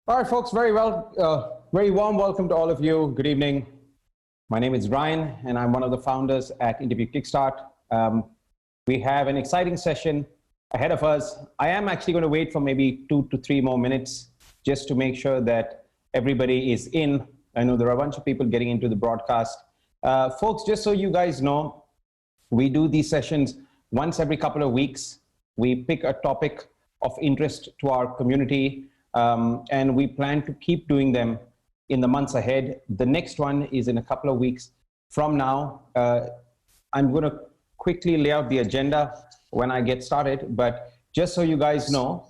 All right, folks, very warm welcome to all of you. Good evening. My name is Ryan, and I'm one of the founders at Interview Kickstart. We have an exciting session ahead of us. I am actually going to wait for maybe 2 to 3 more minutes just to make sure that everybody is in. I know there are a bunch of people getting into the broadcast. Folks, just so you guys know, we do these sessions once every couple of weeks. We pick a topic of interest to our community. And we plan to keep doing them in the months ahead. The next one is in a couple of weeks from now. I'm going to quickly lay out the agenda when I get started, but just so you guys know,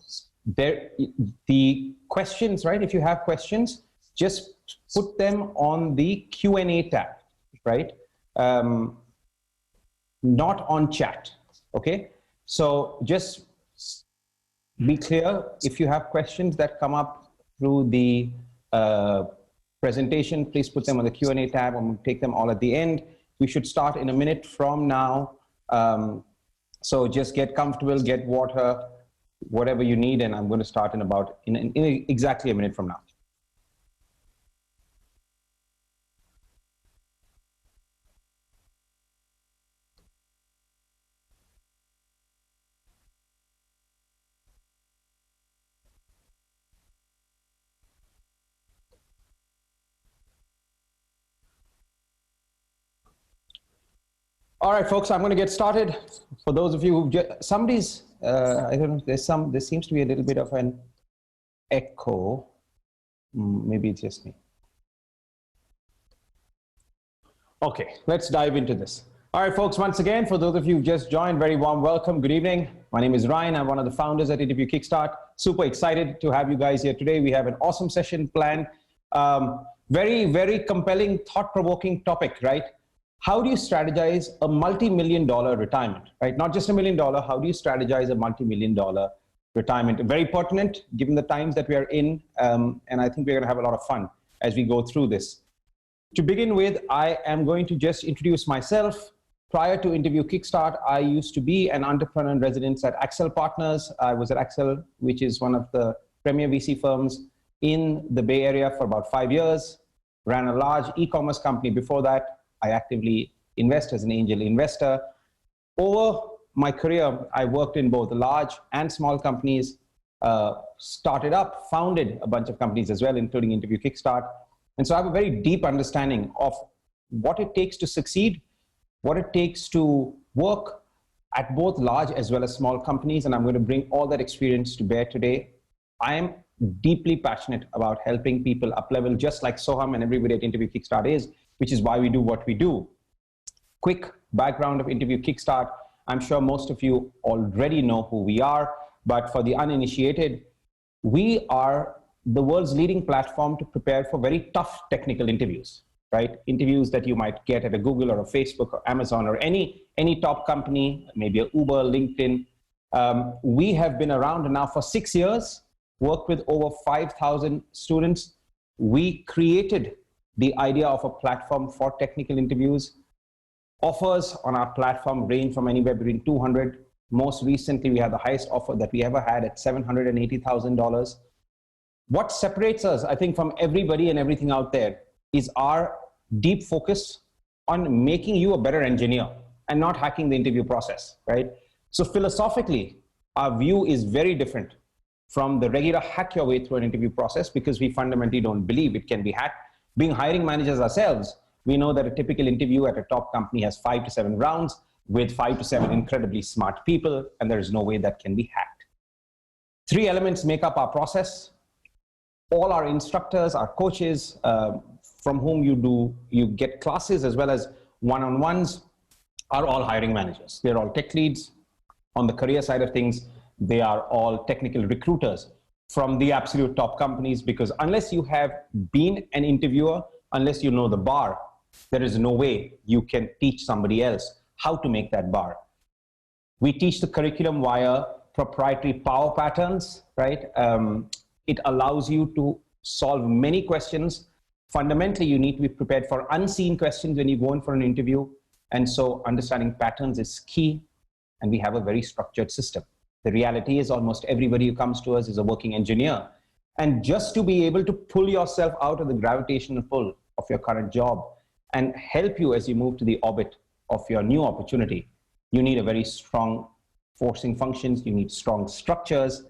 the questions, right? If you have questions, just put them on the Q&A tab, right? Not on chat, okay? So just be clear, if you have questions that come up through the presentation, please put them on the Q&A tab, and we'll take them all at the end. We should start in a minute from now. So just get comfortable, get water, whatever you need, and I'm going to start in exactly a minute from now. All right, folks, I'm going to get started. For those of you who I don't know, there seems to be a little bit of an echo. Maybe it's just me. Okay, let's dive into this. All right, folks, once again, for those of you who just joined, very warm welcome. Good evening. My name is Ryan. I'm one of the founders at Interview Kickstart. Super excited to have you guys here today. We have an awesome session planned. Very, very compelling, thought-provoking topic, right? How do you strategize a multi-million-dollar retirement, right? Not just $1 million. How do you strategize a multi-million-dollar retirement? Very pertinent given the times that we are in. And I think we're going to have a lot of fun as we go through this. To begin with, I am going to just introduce myself. Prior to Interview Kickstart, I used to be an entrepreneur in residence at Accel Partners. I was at Accel, which is one of the premier VC firms in the Bay Area for about 5 years. Ran a large e-commerce company before that. I actively invest as an angel investor. Over my career, I worked in both large and small companies, started up, founded a bunch of companies as well, including Interview Kickstart. And so I have a very deep understanding of what it takes to succeed, what it takes to work at both large as well as small companies. And I'm going to bring all that experience to bear today. I am deeply passionate about helping people up-level, just like Soham and everybody at Interview Kickstart is, which is why we do what we do. Quick background of Interview Kickstart. I'm sure most of you already know who we are, but for the uninitiated, we are the world's leading platform to prepare for very tough technical interviews, right? Interviews that you might get at a Google or a Facebook or Amazon or any top company, maybe a Uber, LinkedIn. We have been around now for 6 years, worked with over 5,000 students. We created the idea of a platform for technical interviews. Offers on our platform range from anywhere between $200. Most recently, we had the highest offer that we ever had at $780,000. What separates us, I think, from everybody and everything out there is our deep focus on making you a better engineer and not hacking the interview process, right? So philosophically, our view is very different from the regular hack your way through an interview process, because we fundamentally don't believe it can be hacked. Being hiring managers ourselves, we know that a typical interview at a top company has 5 to 7 rounds with 5 to 7 incredibly smart people, and there is no way that can be hacked. 3 elements make up our process. All our instructors, our coaches, from whom you get classes as well as one-on-ones, are all hiring managers. They're all tech leads. On the career side of things, they are all technical recruiters from the absolute top companies, because unless you have been an interviewer, unless you know the bar, there is no way you can teach somebody else how to make that bar. We teach the curriculum via proprietary power patterns, right? It allows you to solve many questions. Fundamentally, you need to be prepared for unseen questions when you go in for an interview. And so understanding patterns is key. And we have a very structured system. The reality is almost everybody who comes to us is a working engineer. And just to be able to pull yourself out of the gravitational pull of your current job and help you as you move to the orbit of your new opportunity, you need a very strong forcing functions, you need strong structures.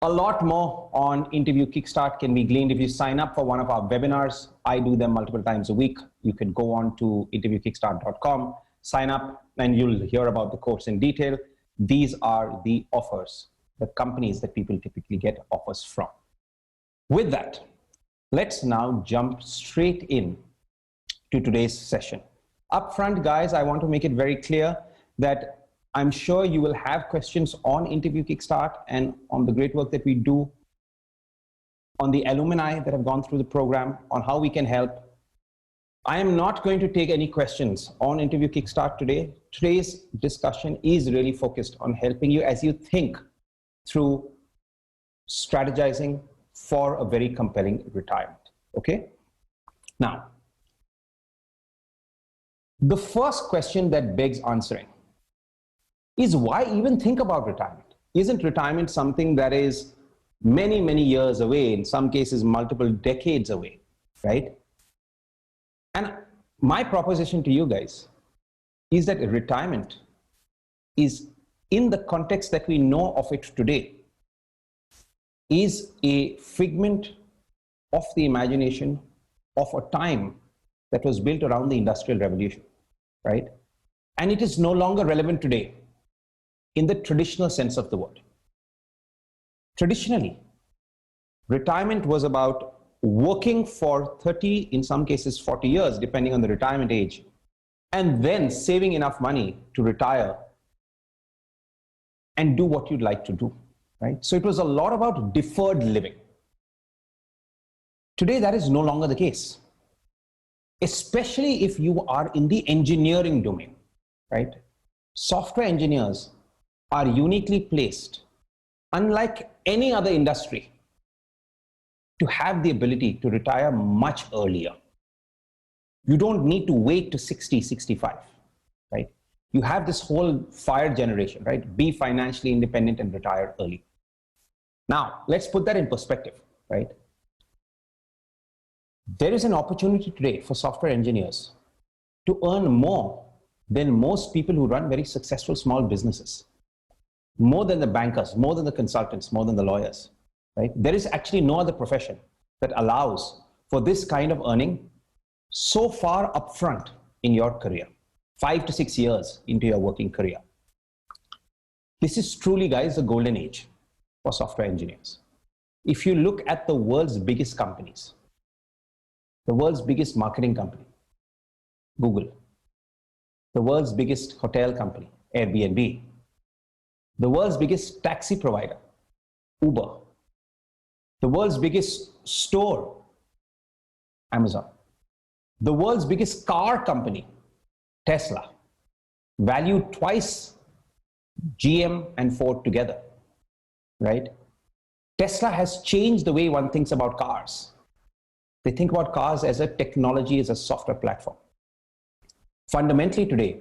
A lot more on Interview Kickstart can be gleaned if you sign up for one of our webinars. I do them multiple times a week. You can go on to interviewkickstart.com, sign up, and you'll hear about the course in detail. These are the offers, the companies that people typically get offers from. With that, let's now jump straight in to today's session. Up front, guys, I want to make it very clear that I'm sure you will have questions on Interview Kickstart and on the great work that we do, on the alumni that have gone through the program, on how we can help. I am not going to take any questions on Interview Kickstart today. Today's discussion is really focused on helping you as you think through strategizing for a very compelling retirement, okay? Now, the first question that begs answering is why even think about retirement? Isn't retirement something that is many, many years away, in some cases multiple decades away, right? And my proposition to you guys is that retirement is, in the context that we know of it today, is a figment of the imagination of a time that was built around the Industrial Revolution, right? And it is no longer relevant today in the traditional sense of the word. Traditionally, retirement was about working for 30, in some cases 40 years, depending on the retirement age, and then saving enough money to retire and do what you'd like to do, right? So it was a lot about deferred living. Today, that is no longer the case, especially if you are in the engineering domain, right? Software engineers are uniquely placed, unlike any other industry, to have the ability to retire much earlier. You don't need to wait to 60, 65, right? You have this whole FIRE generation, right? Be financially independent and retire early. Now, let's put that in perspective, right? There is an opportunity today for software engineers to earn more than most people who run very successful small businesses, more than the bankers, more than the consultants, more than the lawyers, right? There is actually no other profession that allows for this kind of earning so far upfront in your career, 5 to 6 years into your working career. This is truly, guys, the golden age for software engineers. If you look at the world's biggest companies, the world's biggest marketing company, Google, the world's biggest hotel company, Airbnb, the world's biggest taxi provider, Uber, the world's biggest store, Amazon, the world's biggest car company, Tesla, valued twice GM and Ford together, right? Tesla has changed the way one thinks about cars. They think about cars as a technology, as a software platform. Fundamentally today,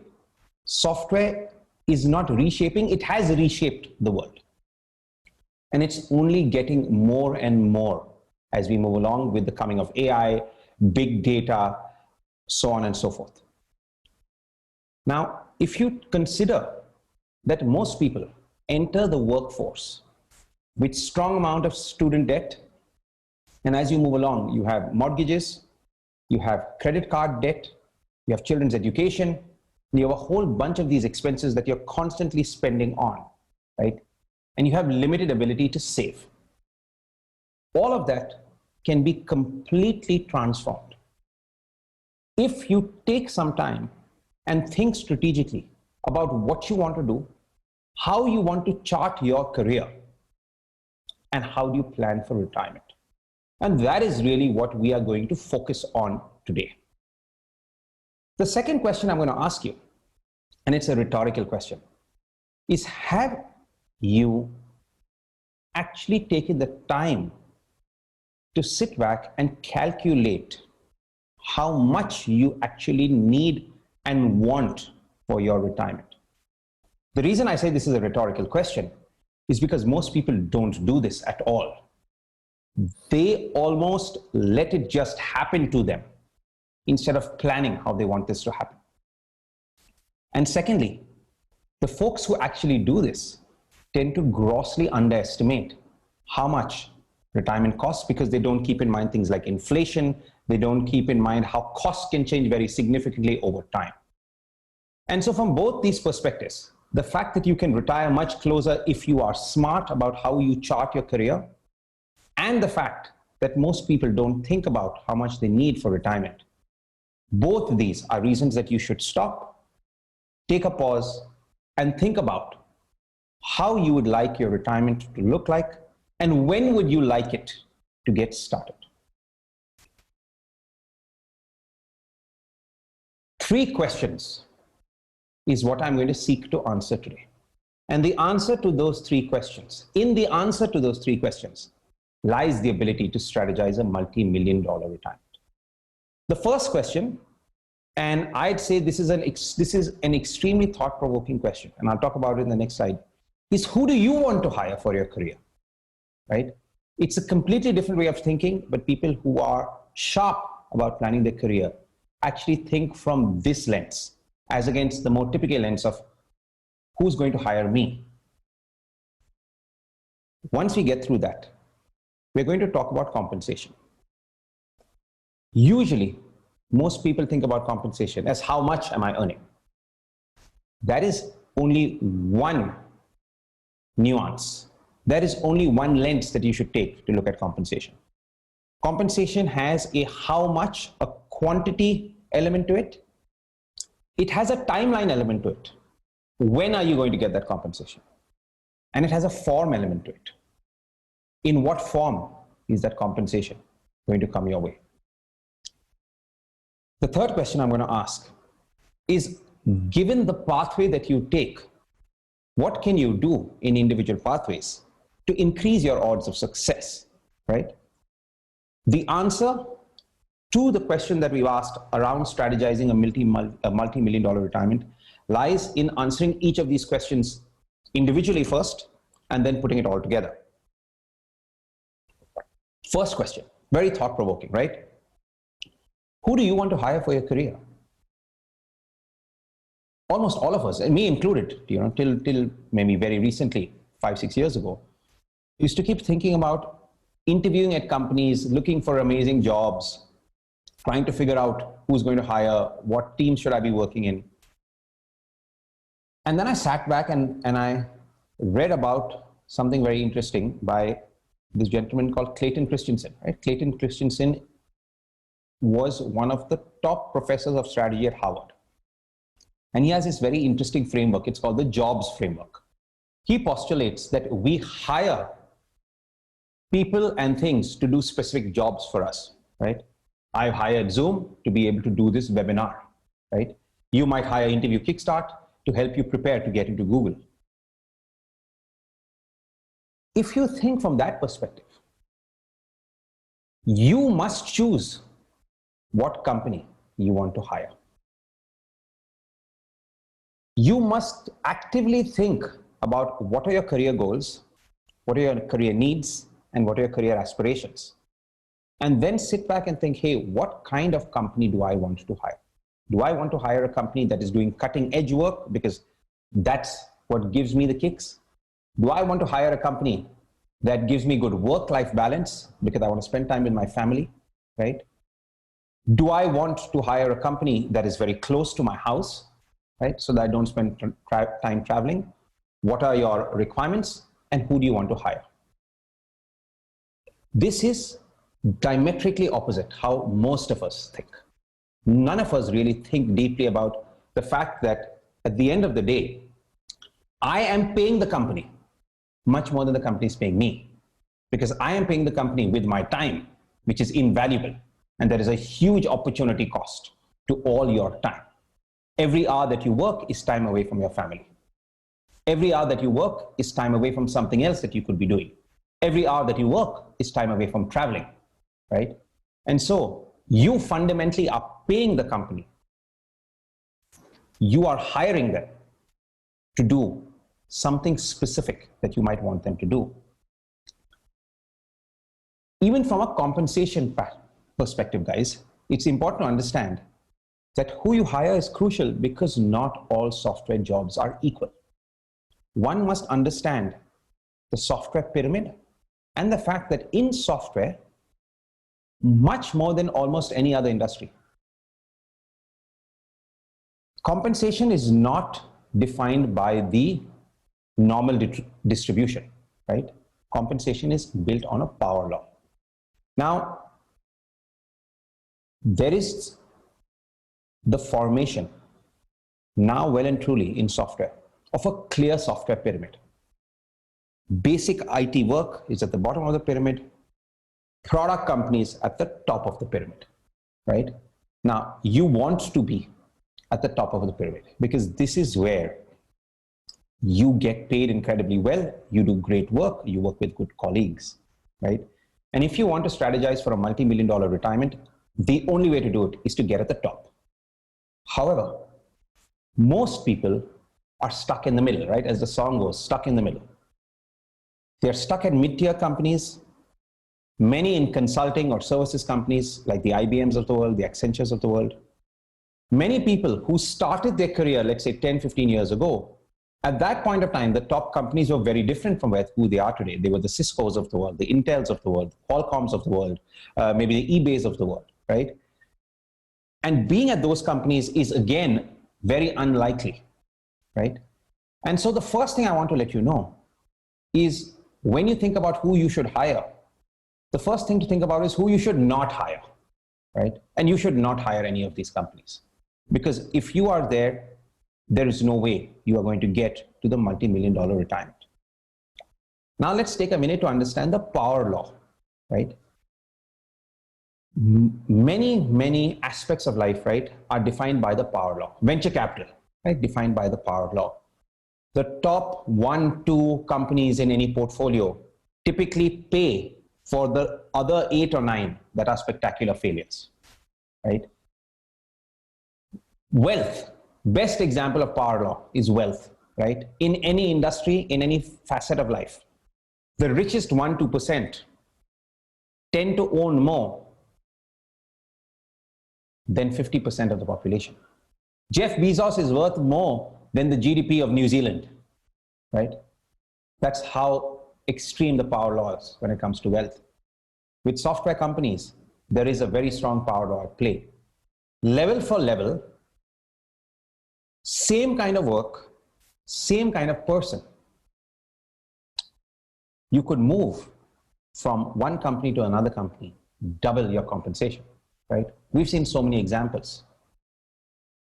software is not reshaping, it has reshaped the world. And it's only getting more and more as we move along with the coming of AI, big data, so on and so forth. Now, if you consider that most people enter the workforce with strong amount of student debt, and as you move along, you have mortgages, you have credit card debt, you have children's education, and you have a whole bunch of these expenses that you're constantly spending on, right? And you have limited ability to save. All of that can be completely transformed if you take some time and think strategically about what you want to do, how you want to chart your career, and how do you plan for retirement. And that is really what we are going to focus on today. The second question I'm going to ask you, and it's a rhetorical question, is have you actually taken the time to sit back and calculate how much you actually need and want for your retirement? The reason I say this is a rhetorical question is because most people don't do this at all. they almost let it just happen to them instead of planning how they want this to happen. And secondly, the folks who actually do this tend to grossly underestimate how much retirement costs, because they don't keep in mind things like inflation. They don't keep in mind how costs can change very significantly over time. And so from both these perspectives, the fact that you can retire much closer if you are smart about how you chart your career, and the fact that most people don't think about how much they need for retirement, both of these are reasons that you should stop, take a pause, and think about how you would like your retirement to look like, and when would you like it to get started. 3 questions is what I'm going to seek to answer today. And the answer to those 3 questions, in the answer to those 3 questions, lies the ability to strategize a multi-million-dollar retirement. The first question, and I'd say this is an extremely thought-provoking question, and I'll talk about it in the next slide, is who do you want to hire for your career, right? It's a completely different way of thinking, but people who are sharp about planning their career actually think from this lens, as against the more typical lens of who's going to hire me. Once we get through that, we're going to talk about compensation. Usually, most people think about compensation as how much am I earning? That is only one nuance. There is only one lens that you should take to look at compensation. Compensation has a how much, a quantity element to it. It has a timeline element to it. When are you going to get that compensation? And it has a form element to it. In what form is that compensation going to come your way? The third question I'm going to ask is, given the pathway that you take, what can you do in individual pathways to increase your odds of success, right? The answer to the question that we've asked around strategizing a multi-million-dollar retirement lies in answering each of these questions individually first, and then putting it all together. First question, very thought-provoking, right? Who do you want to hire for your career? Almost all of us, and me included, till maybe very recently, 5-6 years ago, used to keep thinking about interviewing at companies, looking for amazing jobs, trying to figure out who's going to hire, what team should I be working in. And then I sat back and I read about something very interesting by this gentleman called Clayton Christensen, right? Clayton Christensen was one of the top professors of strategy at Harvard. And he has this very interesting framework. It's called the jobs framework. He postulates that we hire people and things to do specific jobs for us, right? I've hired Zoom to be able to do this webinar, right? You might hire Interview Kickstart to help you prepare to get into Google. If you think from that perspective, you must choose what company you want to hire. You must actively think about what are your career goals, what are your career needs, and what are your career aspirations. And then sit back and think, hey, what kind of company do I want to hire? Do I want to hire a company that is doing cutting edge work because that's what gives me the kicks? Do I want to hire a company that gives me good work-life balance because I want to spend time with my family, right? Do I want to hire a company that is very close to my house, right? So that I don't spend time traveling. What are your requirements and who do you want to hire? This is diametrically opposite how most of us think. None of us really think deeply about the fact that at the end of the day, I am paying the company much more than the company is paying me, because I am paying the company with my time, which is invaluable. And there is a huge opportunity cost to all your time. Every hour that you work is time away from your family. Every hour that you work is time away from something else that you could be doing. Every hour that you work is time away from traveling, right? And so you fundamentally are paying the company. You are hiring them to do something specific that you might want them to do. Even from a compensation perspective, guys, it's important to understand that who you hire is crucial because not all software jobs are equal. One must understand the software pyramid and the fact that in software, much more than almost any other industry, compensation is not defined by the normal distribution, right? Compensation is built on a power law. Now, there is the formation, now well and truly in software, of a clear software pyramid. Basic IT work is at the bottom of the pyramid, product companies at the top of the pyramid, right? Now, you want to be at the top of the pyramid because this is where you get paid incredibly well, you do great work, you work with good colleagues, right? And if you want to strategize for a multi-million-dollar retirement, the only way to do it is to get at the top. However, most people are stuck in the middle, right? As the song goes, stuck in the middle. They're stuck at mid-tier companies, many in consulting or services companies like the IBMs of the world, the Accentures of the world. Many people who started their career, let's say 10, 15 years ago, at that point of time, the top companies were very different from who they are today. They were the Ciscos of the world, the Intels of the world, Qualcomms of the world, maybe the eBays of the world, right? And being at those companies is, again, very unlikely, right? And so the first thing I want to let you know is when you think about who you should hire, the first thing to think about is who you should not hire, right? And you should not hire any of these companies. Because if you are there, there is no way you are going to get to the multi-million-dollar retirement. Now let's take a minute to understand the power law, right? Many aspects of life, right, are defined by the power law. Venture capital, right, defined by the power law. The top 1, 2 companies in any portfolio typically pay for the other 8 or 9 that are spectacular failures, right? Wealth, best example of power law is wealth, right? In any industry, in any facet of life, the richest 1, 2% tend to own more than 50% of the population. Jeff Bezos is worth more than the GDP of New Zealand, right? That's how extreme the power law is when it comes to wealth. With software companies, there is a very strong power law at play. Level for level, same kind of work, same kind of person. You could move from one company to another company, double your compensation, right? We've seen so many examples.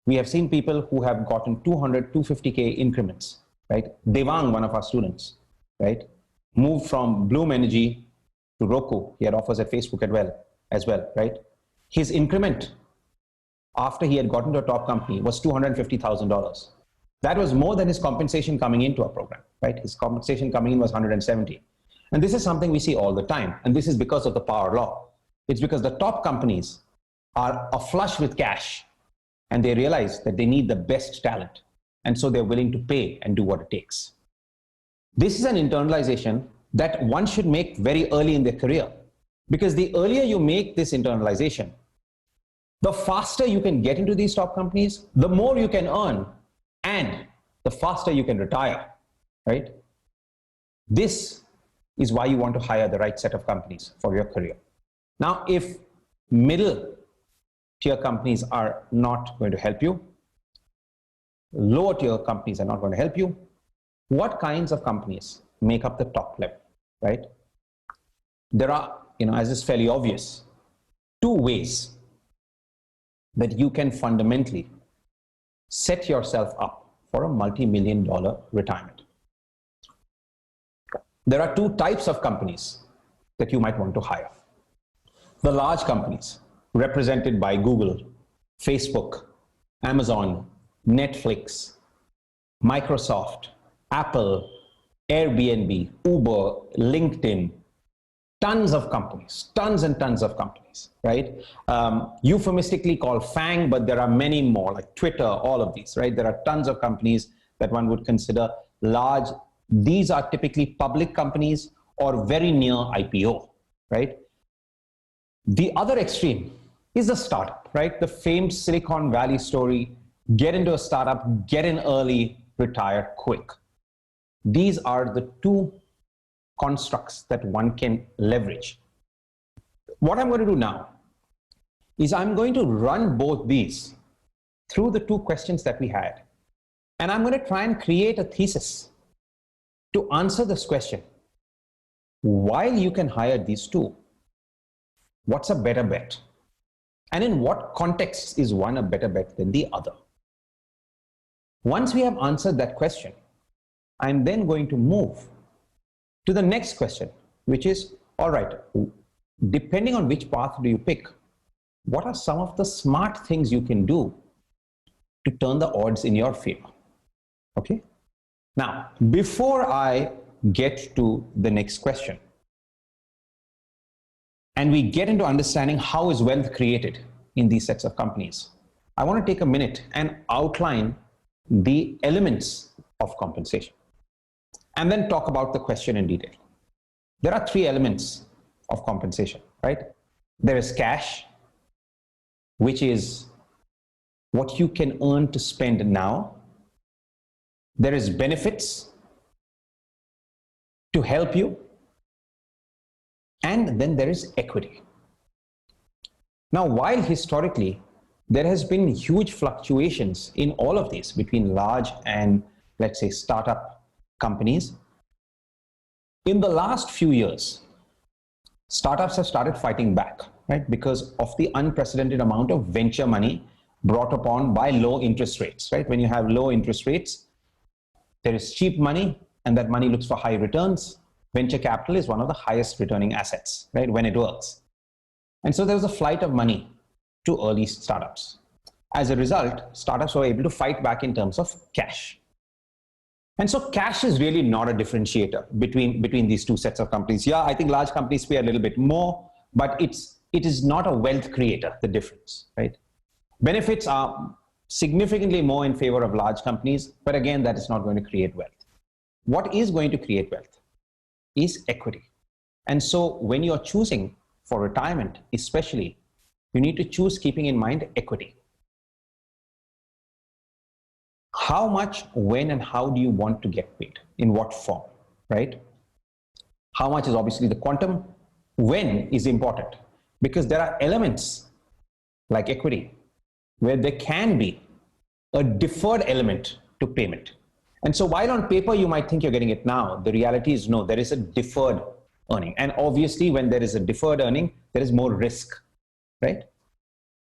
We have seen people who have gotten 200, 250K increments, right? Devang, one of our students, right? Moved from Bloom Energy to Roku. He had offers at Facebook as well, right? His increment after he had gotten to a top company was $250,000. That was more than his compensation coming into our program, right? His compensation coming in was 170. And this is something we see all the time. And this is because of the power law. It's because the top companies are flush with cash and they realize that they need the best talent. And so they're willing to pay and do what it takes. This is an internalization that one should make very early in their career, because the earlier you make this internalization, the faster you can get into these top companies, the more you can earn, and the faster you can retire, right? This is why you want to hire the right set of companies for your career. Now, if middle tier companies are not going to help you, lower tier companies are not going to help you, what kinds of companies make up the top level, right? There are, as is fairly obvious, 2 ways that you can fundamentally set yourself up for a multi-million-dollar retirement. There are 2 types of companies that you might want to hire. The large companies represented by Google, Facebook, Amazon, Netflix, Microsoft, Apple, Airbnb, Uber, LinkedIn, tons of companies, tons and tons of companies, right? Euphemistically called FANG, but there are many more, like Twitter, all of these, right? There are tons of companies that one would consider large. These are typically public companies or very near IPO, right? The other extreme is a startup, right? The famed Silicon Valley story: get into a startup, get in early, retire quick. These are the two constructs that one can leverage. What I'm going to do now is I'm going to run both these through the two questions that we had. And I'm going to try and create a thesis to answer this question. While you can hire these two, what's a better bet? And in what context is one a better bet than the other? Once we have answered that question, I'm then going to move to the next question, which is, all right, depending on which path do you pick, what are some of the smart things you can do to turn the odds in your favor? Okay. Now, before I get to the next question, and we get into understanding how is wealth created in these sets of companies, I want to take a minute and outline the elements of compensation, and then talk about the question in detail. There are three elements of compensation, right? There is cash, which is what you can earn to spend now. There is benefits to help you. And then there is equity. Now, while historically there has been huge fluctuations in all of these between large and, let's say, startup companies, in the last few years, startups have started fighting back, right? Because of the unprecedented amount of venture money brought upon by low interest rates, right? When you have low interest rates, there is cheap money, and that money looks for high returns. Venture capital is one of the highest returning assets, right, when it works. And so there was a flight of money to early startups. As a result, startups were able to fight back in terms of cash. And so cash is really not a differentiator between these two sets of companies. Yeah, I think large companies pay a little bit more, but it is not a wealth creator, the difference, right? Benefits are significantly more in favor of large companies, but again, that is not going to create wealth. What is going to create wealth is equity. And so when you're choosing for retirement, especially, you need to choose keeping in mind equity. How much, when, and how do you want to get paid? In what form, right? How much is obviously the quantum. When is important, because there are elements like equity where there can be a deferred element to payment. And so while on paper you might think you're getting it now, the reality is no, there is a deferred earning. And obviously when there is a deferred earning, there is more risk, right?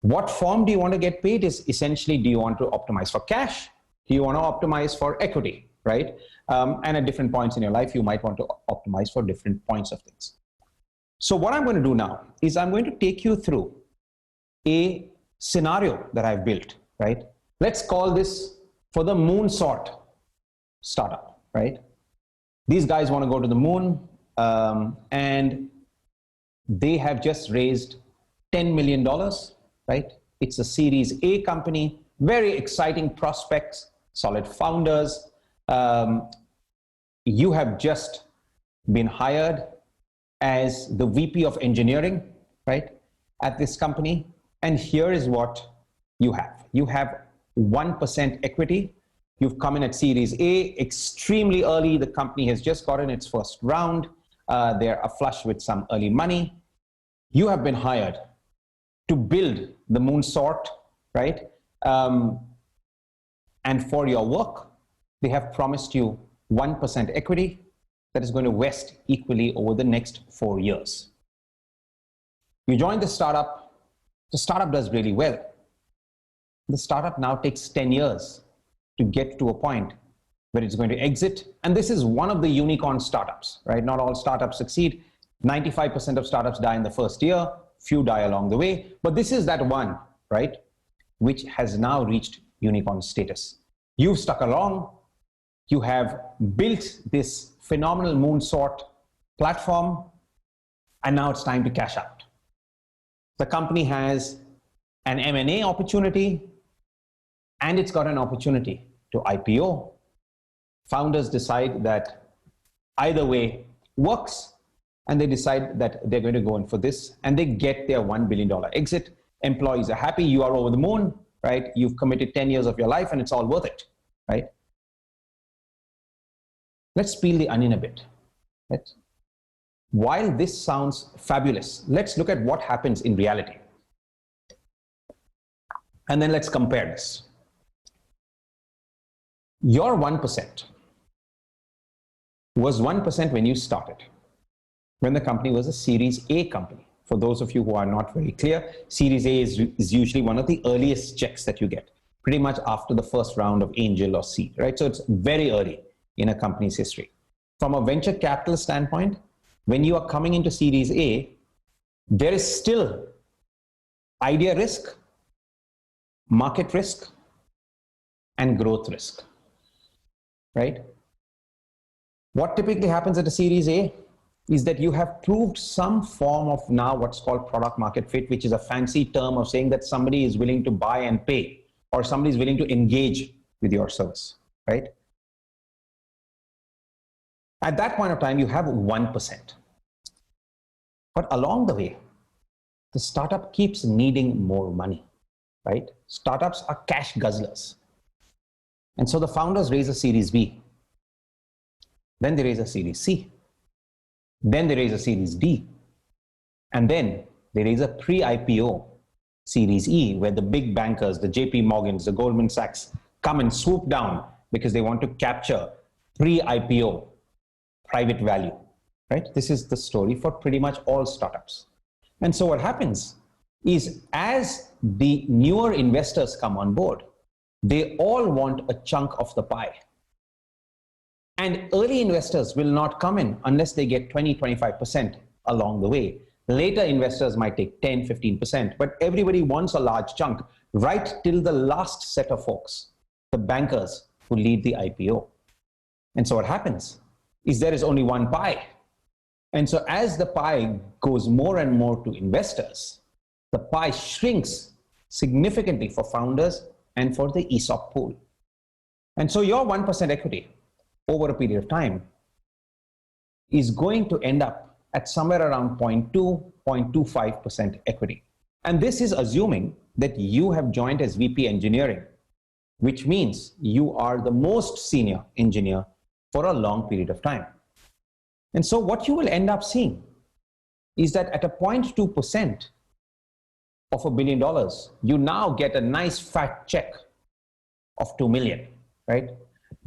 What form do you want to get paid is essentially, do you want to optimize for cash? Do you want to optimize for equity, right? And at different points in your life, you might want to optimize for different points of things. So what I'm going to do now is I'm going to take you through a scenario that I've built, right? Let's call this for the moonshot startup, right? These guys want to go to the moon, and they have just raised $10 million, right? It's a Series A company, very exciting prospects, solid founders. You have just been hired as the VP of engineering, right, at this company. And here is what you have. You have 1% equity. You've come in at Series A, extremely early. The company has just gotten its first round. They're flush with some early money. You have been hired to build the moonshot, right? And for your work, they have promised you 1% equity that is going to vest equally over the next 4 years. You join the startup does really well. The startup now takes 10 years to get to a point where it's going to exit. And this is one of the unicorn startups, right? Not all startups succeed. 95% of startups die in the first year, few die along the way, but this is that one, right, which has now reached unicorn status. You've stuck along, you have built this phenomenal moonshot platform, and now it's time to cash out. The company has an M&A opportunity, and it's got an opportunity to IPO. Founders decide that either way works. and they decide that they're going to go in for this, and they get their $1 billion exit. Employees are happy, you are over the moon, right? You've committed 10 years of your life and it's all worth it, right? Let's peel the onion a bit. Right? While this sounds fabulous, let's look at what happens in reality. And then let's compare this. Your 1% was 1% when you started, when the company was a Series A company. For those of you who are not very clear, Series A is usually one of the earliest checks that you get, pretty much after the first round of angel or seed, right? So it's very early in a company's history. From a venture capital standpoint, when you are coming into Series A, there is still idea risk, market risk, and growth risk, right? What typically happens at a Series A is that you have proved some form of now what's called product market fit, which is a fancy term of saying that somebody is willing to buy and pay, or somebody is willing to engage with your service, right? At that point of time, you have 1%. But along the way, the startup keeps needing more money, right? Startups are cash guzzlers. And so the founders raise a Series B. Then they raise a Series C. Then they raise a Series D. And then they raise a pre-IPO Series E, where the big bankers, the JP Morgans, the Goldman Sachs, come and swoop down because they want to capture pre-IPO private value, right? This is the story for pretty much all startups. And so what happens is, as the newer investors come on board, they all want a chunk of the pie. And early investors will not come in unless they get 20, 25% along the way. Later investors might take 10, 15%, but everybody wants a large chunk right till the last set of folks, the bankers who lead the IPO. And so what happens is there is only one pie. And so as the pie goes more and more to investors, the pie shrinks significantly for founders and for the ESOP pool. And so your 1% equity over a period of time is going to end up at somewhere around 0.2, 0.25% equity. And this is assuming that you have joined as VP engineering, which means you are the most senior engineer for a long period of time. And so what you will end up seeing is that at a 0.2% of $1 billion, you now get a nice fat check of 2 million, right?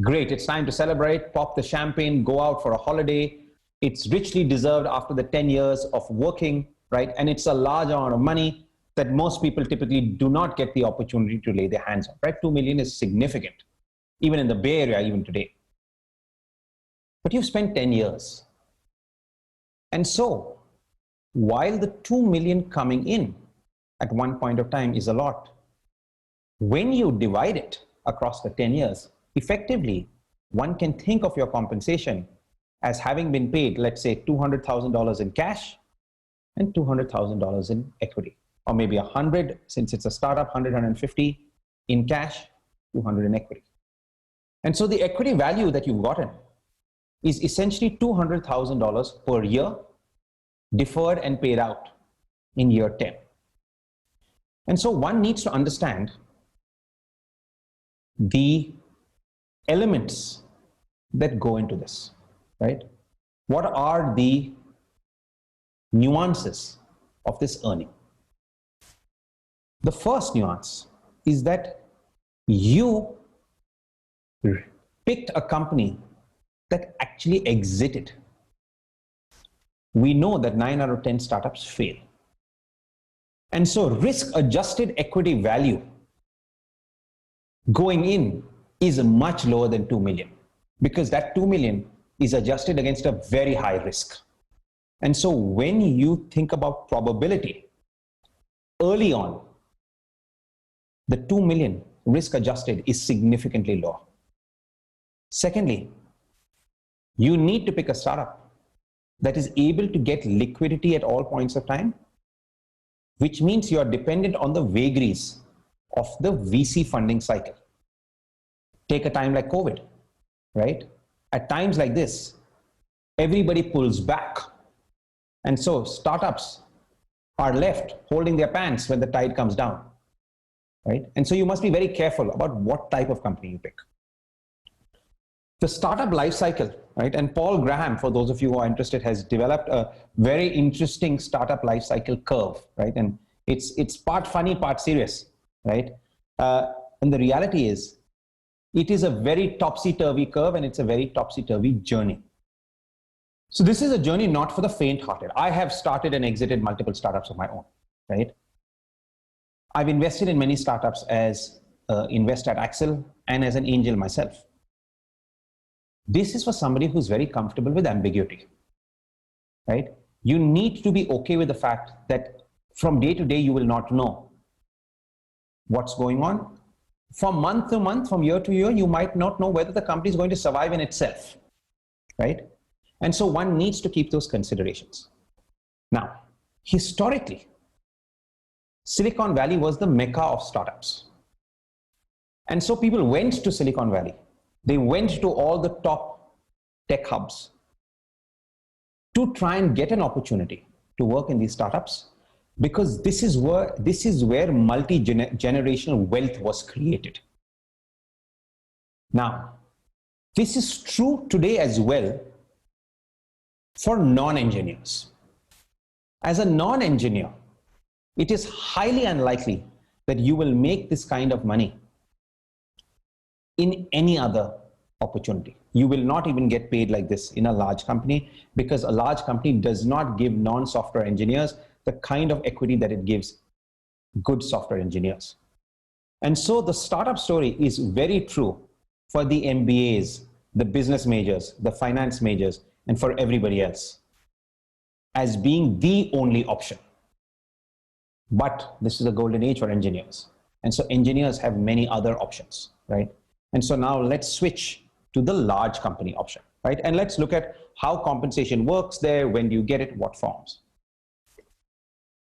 Great, it's time to celebrate, pop the champagne, go out for a holiday. It's richly deserved after the 10 years of working, right? And it's a large amount of money that most people typically do not get the opportunity to lay their hands on, right? 2 million is significant, even in the Bay Area, even today. But you've spent 10 years. And so, while the 2 million coming in at one point of time is a lot, when you divide it across the 10 years, effectively, one can think of your compensation as having been paid, let's say, $200,000 in cash and $200,000 in equity, or maybe 100, since it's a startup, 100, 150 in cash, 200 in equity. And so the equity value that you've gotten is essentially $200,000 per year, deferred and paid out in year 10. And so one needs to understand the elements that go into this, right? What are the nuances of this earning? The first nuance is that you picked a company that actually exited. We know that 9 out of 10 startups fail. And so risk-adjusted equity value going in is much lower than 2 million, because that 2 million is adjusted against a very high risk. And so when you think about probability, early on, the 2 million risk adjusted is significantly lower. Secondly, you need to pick a startup that is able to get liquidity at all points of time, which means you are dependent on the vagaries of the VC funding cycle. Take a time like COVID, right? At times like this, everybody pulls back And so startups are left holding their pants when the tide comes down, right? And so you must be very careful about what type of company you pick. The startup life cycle, right? And Paul Graham, for those of you who are interested, has developed a very interesting startup life cycle curve, right? And it's part funny, part serious, right? And the reality is, it is a very topsy-turvy curve, and it's a very topsy-turvy journey. So this is a journey not for the faint-hearted. I have started and exited multiple startups of my own, right? I've invested in many startups as investor at Axel and as an angel myself. This is for somebody who's very comfortable with ambiguity, right? You need to be okay with the fact that from day to day, you will not know what's going on. From month to month, from year to year, you might not know whether the company is going to survive in itself, right? And so one needs to keep those considerations. Now, historically, Silicon Valley was the mecca of startups. And so people went to Silicon Valley. They went to all the top tech hubs to try and get an opportunity to work in these startups, because this is where multi-generational wealth was created. Now, this is true today as well for non-engineers. As a non-engineer, it is highly unlikely that you will make this kind of money in any other opportunity. You will not even get paid like this in a large company, because a large company does not give non-software engineers the kind of equity that it gives good software engineers. And so the startup story is very true for the MBAs, the business majors, the finance majors, and for everybody else as being the only option. But this is a golden age for engineers. And so engineers have many other options, right? And so now let's switch to the large company option, right? And let's look at how compensation works there, when do you get it, what forms.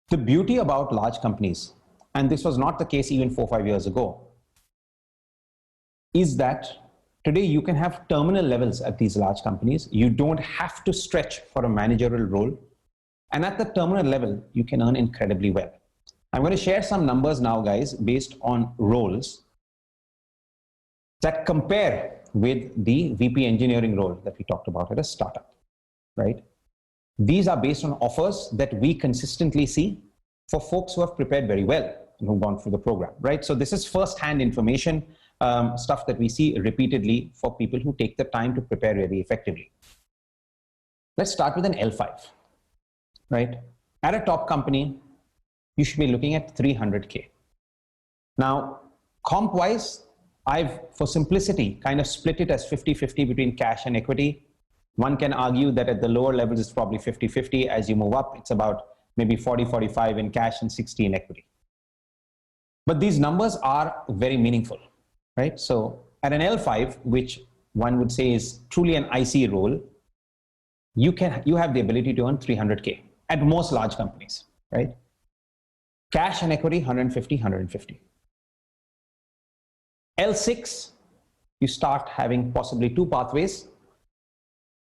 The beauty about large companies, and this was not the case even 4 or 5 years ago, is that today you can have terminal levels at these large companies. You don't have to stretch for a managerial role. And at the terminal level, you can earn incredibly well. I'm going to share some numbers now, guys, based on roles that compare with the VP engineering role that we talked about at a startup, right? These are based on offers that we consistently see for folks who have prepared very well and who've gone through the program, right? So this is first-hand information, stuff that we see repeatedly for people who take the time to prepare very effectively. Let's start with an L5, right? At a top company, you should be looking at 300K. Now, comp-wise, I've, for simplicity, kind of split it as 50-50 between cash and equity. One can argue that at the lower levels, it's probably 50-50. As you move up, it's about maybe 40-45 in cash and 60 in equity. But these numbers are very meaningful, right? So at an L5, which one would say is truly an IC role, you have the ability to earn 300K at most large companies, right? Cash and equity, 150, 150. L6, you start having possibly two pathways.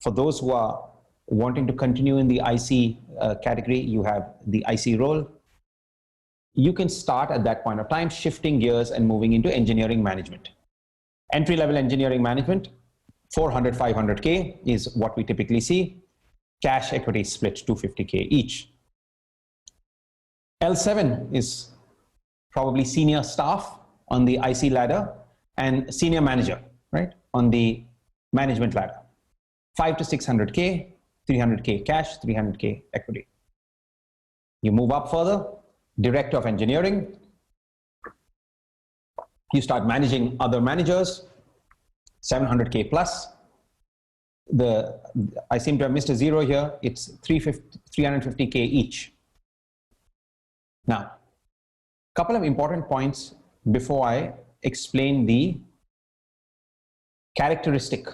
For those who are wanting to continue in the IC category, you have the IC role. You can start at that point of time shifting gears and moving into engineering management. Entry-level engineering management, 400, 500K is what we typically see. Cash equity split 250K each. L7 is probably senior staff on the IC ladder and senior manager, right, on the management ladder. 5 to 600K, 300K cash, 300K equity. You move up further, director of engineering. You start managing other managers, 700K plus. I seem to have missed a zero here. It's 350K each. Now, a couple of important points before I explain the characteristic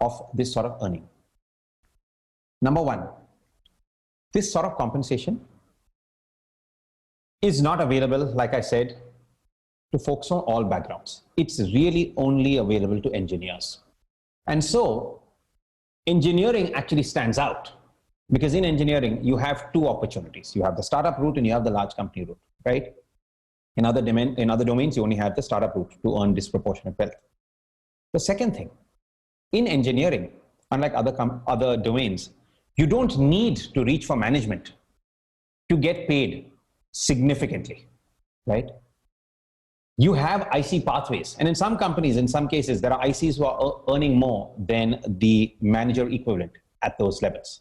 of this sort of earning. Number one, this sort of compensation is not available, like I said, to folks from all backgrounds. It's really only available to engineers. And so engineering actually stands out Because in engineering, you have two opportunities. You have the startup route and you have the large company route, right? In other domains, you only have the startup route to earn disproportionate wealth. The second thing, in engineering, unlike other domains, you don't need to reach for management to get paid significantly, right? You have IC pathways. And in some companies, in some cases, there are ICs who are earning more than the manager equivalent at those levels.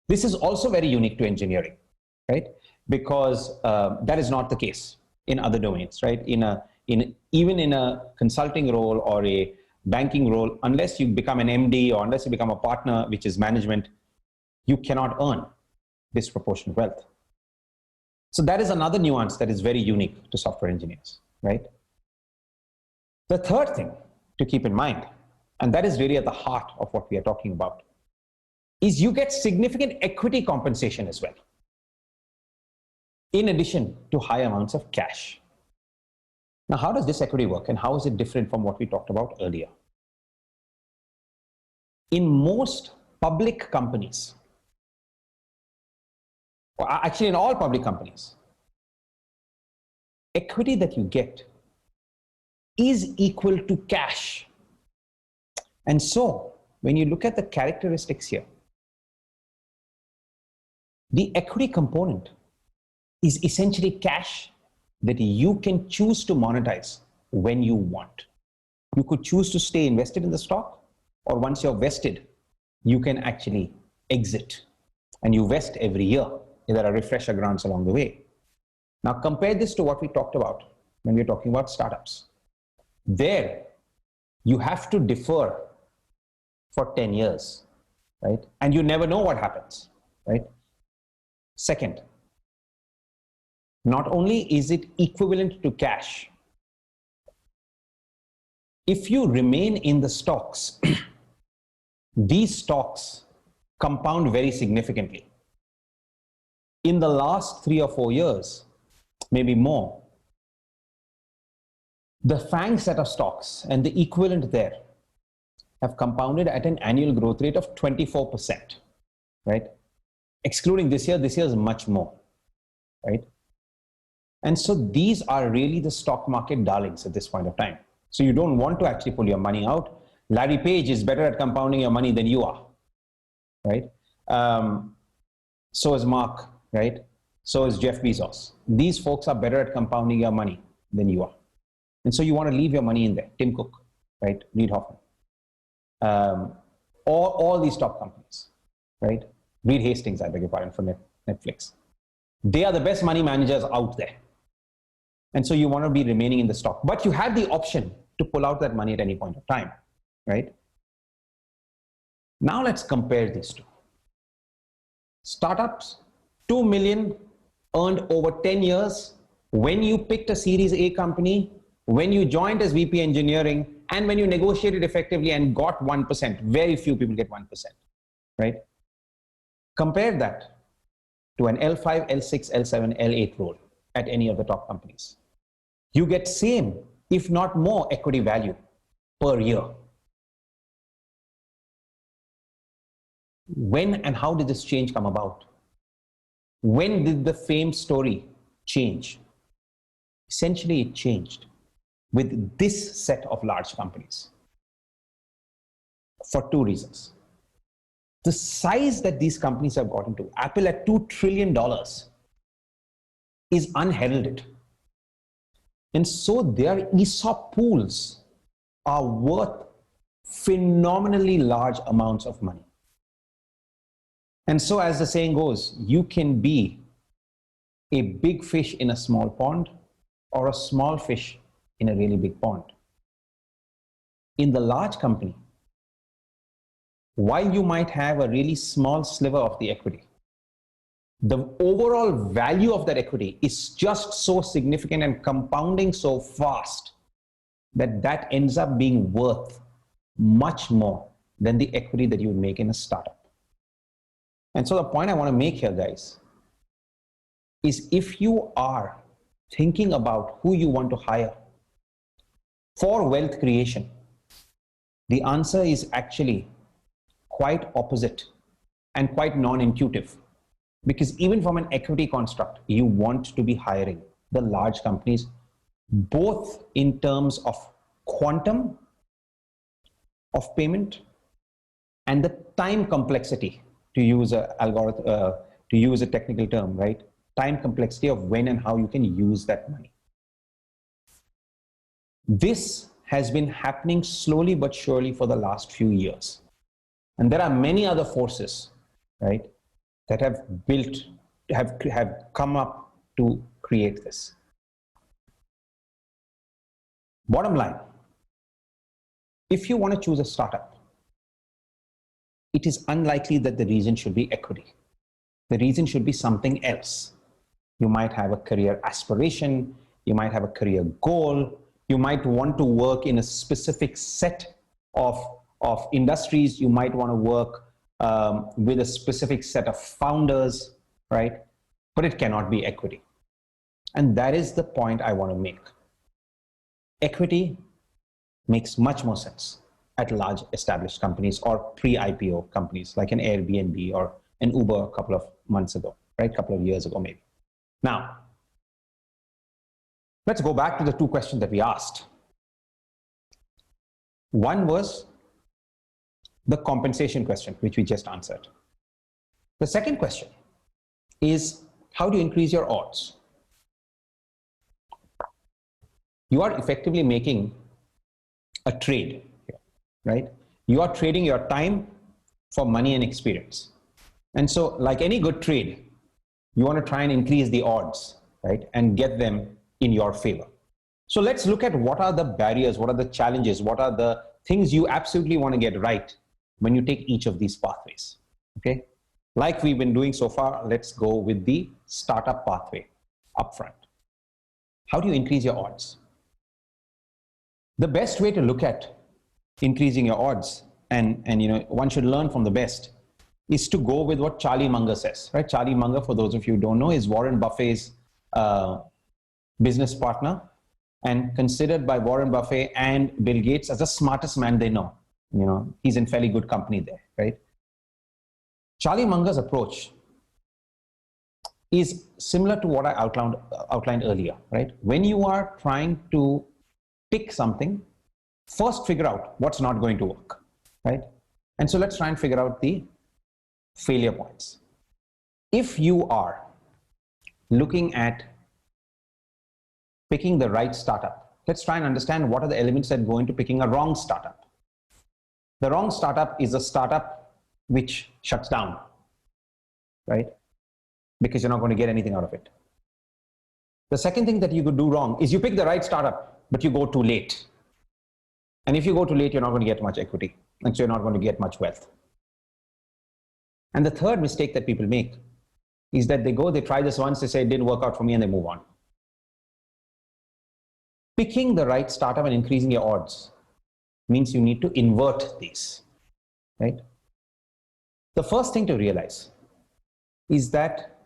This is also very unique to engineering, right? Because that is not the case in other domains, right? Even in a consulting role or a banking role, unless you become an MD or unless you become a partner, which is management, you cannot earn disproportionate wealth. So that is another nuance that is very unique to software engineers, right? The third thing to keep in mind, and that is really at the heart of what we are talking about, is you get significant equity compensation as well, in addition to high amounts of cash. Now, how does this equity work and how is it different from what we talked about earlier? In most public companies, or actually in all public companies, equity that you get is equal to cash. And so when you look at the characteristics here, the equity component is essentially cash that you can choose to monetize when you want. You could choose to stay invested in the stock, or once you're vested, you can actually exit. And you vest every year. There are refresher grants along the way. Now compare this to what we talked about when we're talking about startups. There, you have to defer for 10 years, right? And you never know what happens, right? Second, not only is it equivalent to cash, if you remain in the stocks, these stocks compound very significantly. In the last 3 or 4 years, maybe more, the FANG set of stocks and the equivalent there have compounded at an annual growth rate of 24%, right? Excluding this year is much more, right? And so these are really the stock market darlings at this point of time. So you don't want to actually pull your money out. Larry Page is better at compounding your money than you are, right? So is Mark, right? So is Jeff Bezos. These folks are better at compounding your money than you are. And so you want to leave your money in there. Tim Cook, right? Reid Hoffman. All these top companies, right? Reed Hastings, I beg your pardon, from Netflix. They are the best money managers out there. And so you want to be remaining in the stock. But you have the option to pull out that money at any point of time, right? Now let's compare these two. Startups, 2 million earned over 10 years when you picked a Series A company, when you joined as VP engineering, and when you negotiated effectively and got 1%. Very few people get 1%, right? Compare that to an L5, L6, L7, L8 role at any of the top companies. You get same, if not more, equity value per year. When and how did this change come about? When did the fame story change? Essentially, it changed with this set of large companies for two reasons. The size that these companies have gotten to, Apple at $2 trillion, is unheralded. And so their ESOP pools are worth phenomenally large amounts of money. And so, as the saying goes, you can be a big fish in a small pond or a small fish in a really big pond. In the large company, while you might have a really small sliver of the equity, the overall value of that equity is just so significant and compounding so fast that that ends up being worth much more than the equity that you would make in a startup. And so the point I want to make here, guys, is if you are thinking about who you want to hire for wealth creation, the answer is actually quite opposite and quite non-intuitive. Because even from an equity construct, you want to be hiring the large companies, both in terms of quantum of payment and the time complexity, to use a algorithm, to use a technical term, right? Time complexity of when and how you can use that money. This has been happening slowly but surely for the last few years. And there are many other forces, right, that have built, have come up to create this. Bottom line, if you want to choose a startup, it is unlikely that the reason should be equity. The reason should be something else. You might have a career aspiration, you might have a career goal, you might want to work in a specific set of industries, you might want to work with a specific set of founders, right? But it cannot be equity. And that is the point I want to make. Equity makes much more sense at large established companies or pre-IPO companies like an Airbnb or an Uber a couple of months ago, right? A couple of years ago, maybe. Now, let's go back to the two questions that we asked. One was the compensation question, which we just answered. The second question is, how do you increase your odds? You are effectively making a trade, right? You are trading your time for money and experience. And so, like any good trade, you want to try and increase the odds, right? And get them in your favor. So let's look at what are the barriers, what are the challenges, what are the things you absolutely want to get right when you take each of these pathways, okay? Like we've been doing so far, let's go with the startup pathway upfront. How do you increase your odds? The best way to look at increasing your odds, and you know, one should learn from the best, is to go with what Charlie Munger says, right? Charlie Munger, for those of you who don't know, is Warren Buffett's business partner and considered by Warren Buffett and Bill Gates as the smartest man they know. You know, he's in fairly good company there, right? Charlie Munger's approach is similar to what I outlined earlier, right? When you are trying to pick something, first figure out what's not going to work, right? And so let's try and figure out the failure points. If you are looking at picking the right startup, let's try and understand what are the elements that go into picking a wrong startup. The wrong startup is a startup which shuts down, right? Because you're not going to get anything out of it. The second thing that you could do wrong is you pick the right startup, but you go too late. And if you go too late, you're not going to get much equity. And so you're not going to get much wealth. And the third mistake that people make is that they try this once, they say it didn't work out for me, and they move on. Picking the right startup and increasing your odds means you need to invert these, right? The first thing to realize is that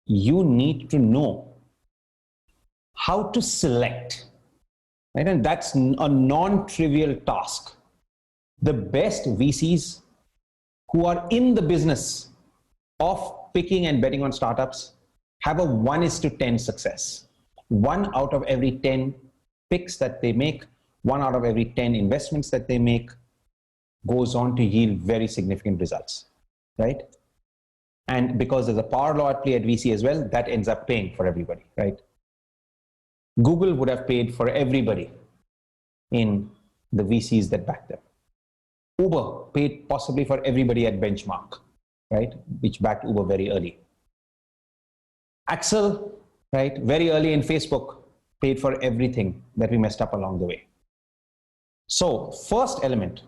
you need to know how to select, right? And that's a non-trivial task. The best VCs who are in the business of picking and betting on startups have a 1:10 success. 1 out of every 10 picks that they make, 1 out of every 10 investments that they make goes on to yield very significant results, right? And because there's a power law at play at VC as well, that ends up paying for everybody, right? Google would have paid for everybody in the VCs that backed them. Uber paid possibly for everybody at Benchmark, right? Which backed Uber very early. Axel, right, very early in Facebook, paid for everything that we messed up along the way. So first element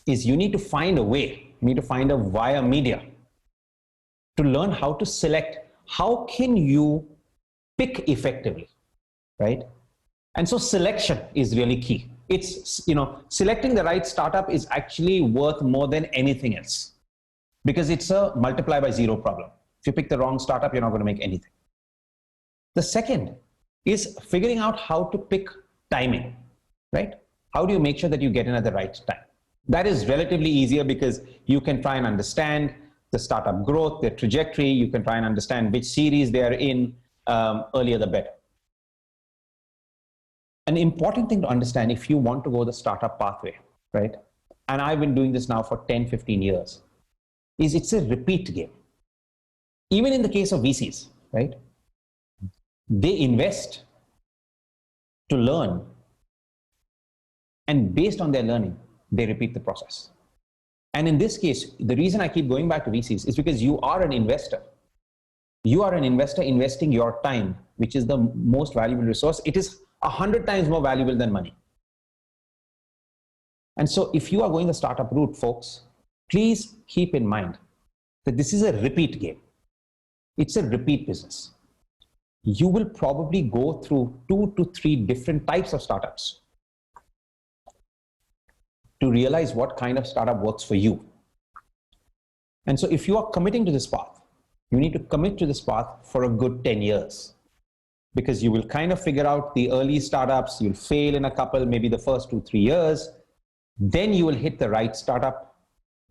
is you need to find a way, you need to find a via media to learn how to select. How can you pick effectively, right? And so selection is really key. It's, you know, selecting the right startup is actually worth more than anything else because it's a multiply by zero problem. If you pick the wrong startup, you're not going to make anything. The second is figuring out how to pick timing, right? How do you make sure that you get in at the right time? That is relatively easier because you can try and understand the startup growth, their trajectory. You can try and understand which series they are in, earlier the better. An important thing to understand if you want to go the startup pathway, right? And I've been doing this now for 10, 15 years, is it's a repeat game. Even in the case of VCs, right? They invest to learn, and based on their learning, they repeat the process. And in this case, the reason I keep going back to VCs is because you are an investor. You are an investor investing your time, which is the most valuable resource. It is 100 times more valuable than money. And so if you are going the startup route, folks, please keep in mind that this is a repeat game. It's a repeat business. You will probably go through 2 to 3 different types of startups to realize what kind of startup works for you. And so if you are committing to this path, you need to commit to this path for a good 10 years, because you will kind of figure out the early startups, you'll fail in a couple, maybe the first 2, 3 years, then you will hit the right startup,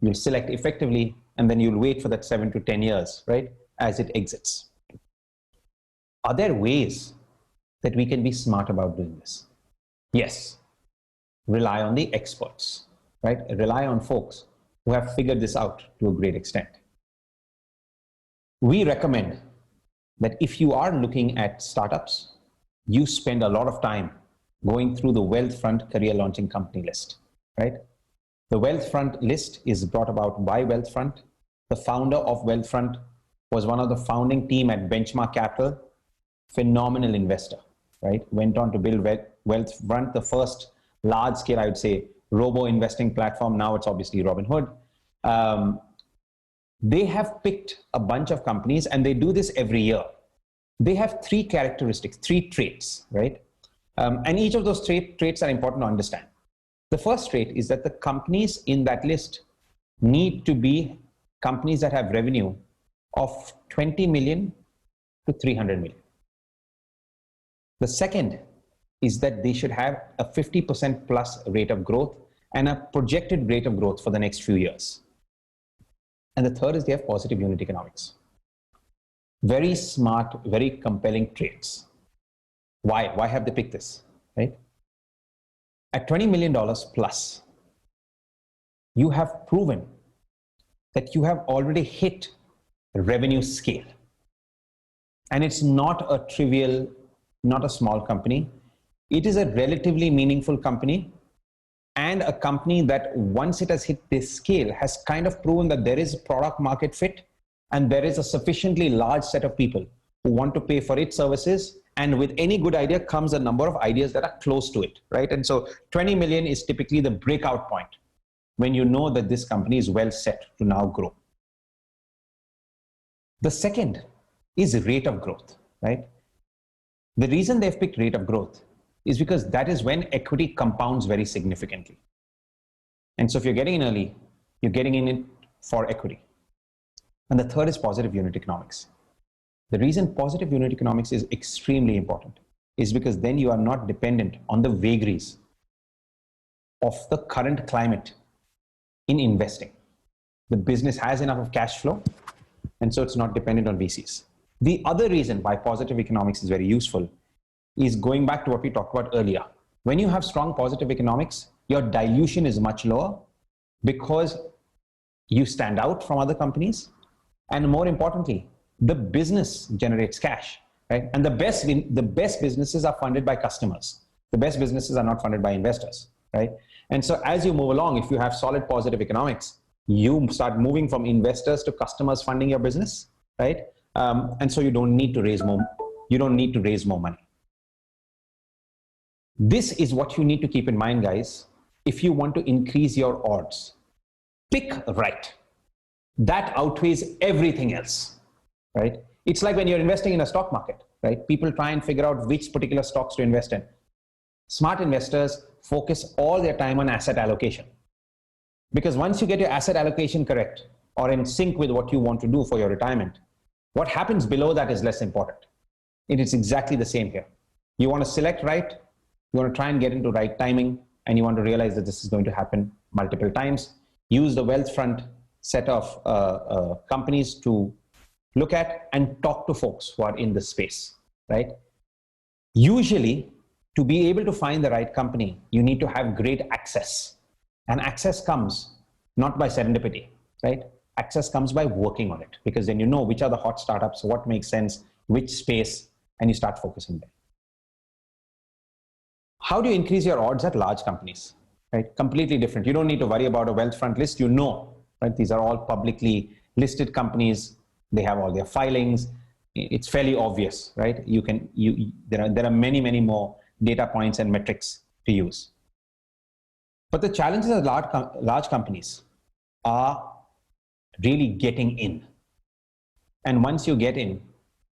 you'll select effectively, and then you'll wait for that 7 to 10 years, right, as it exits. Are there ways that we can be smart about doing this? Yes. Rely on the experts, right? Rely on folks who have figured this out to a great extent. We recommend that if you are looking at startups, you spend a lot of time going through the Wealthfront career launching company list, right? The Wealthfront list is brought about by Wealthfront. The founder of Wealthfront was one of the founding team at Benchmark Capital, phenomenal investor, right? Went on to build Wealthfront, the first large scale, I would say, robo investing platform. Now it's obviously Robinhood. They have picked a bunch of companies, and they do this every year. They have 3 characteristics, 3 traits, right? And each of those traits are important to understand. The first trait is that the companies in that list need to be companies that have revenue of 20 million to 300 million. The second is that they should have a 50% plus rate of growth and a projected rate of growth for the next few years. And the third is they have positive unit economics. Very smart, very compelling traits. Why? Why have they picked this, right? At $20 million plus, you have proven that you have already hit revenue scale. And it's not a trivial, not a small company. It is a relatively meaningful company, and a company that once it has hit this scale has kind of proven that there is product market fit, and there is a sufficiently large set of people who want to pay for its services. And with any good idea comes a number of ideas that are close to it, right? And so 20 million is typically the breakout point when you know that this company is well set to now grow. The second is rate of growth, right? The reason they've picked rate of growth is because that is when equity compounds very significantly. And so if you're getting in early, you're getting in it for equity. And the third is positive unit economics. The reason positive unit economics is extremely important is because then you are not dependent on the vagaries of the current climate in investing. The business has enough of cash flow, and so it's not dependent on VCs. The other reason why positive economics is very useful is going back to what we talked about earlier. When you have strong positive economics, your dilution is much lower because you stand out from other companies. And more importantly, the business generates cash, right? And the best businesses are funded by customers. The best businesses are not funded by investors, right? And so as you move along, if you have solid positive economics, you start moving from investors to customers funding your business, right? And so you don't need to raise more. You don't need to raise more money. This is what you need to keep in mind, guys, if you want to increase your odds. Pick right. That outweighs everything else, right? It's like when you're investing in a stock market, right? People try and figure out which particular stocks to invest in. Smart investors focus all their time on asset allocation. Because once you get your asset allocation correct or in sync with what you want to do for your retirement, what happens below that is less important. It is exactly the same here. You want to select right, you want to try and get into right timing, and you want to realize that this is going to happen multiple times, use the wealth front set of companies to look at and talk to folks who are in this space, right? Usually, to be able to find the right company, you need to have great access. And access comes not by serendipity, right? Access comes by working on it, because then you know which are the hot startups, what makes sense, which space, and you start focusing there. How do you increase your odds at large companies, right? Completely different. You don't need to worry about a wealth front list. You know, right? These are all publicly listed companies. They have all their filings. It's fairly obvious, right? There are many more data points and metrics to use. But the challenges of large companies are really getting in. And once you get in,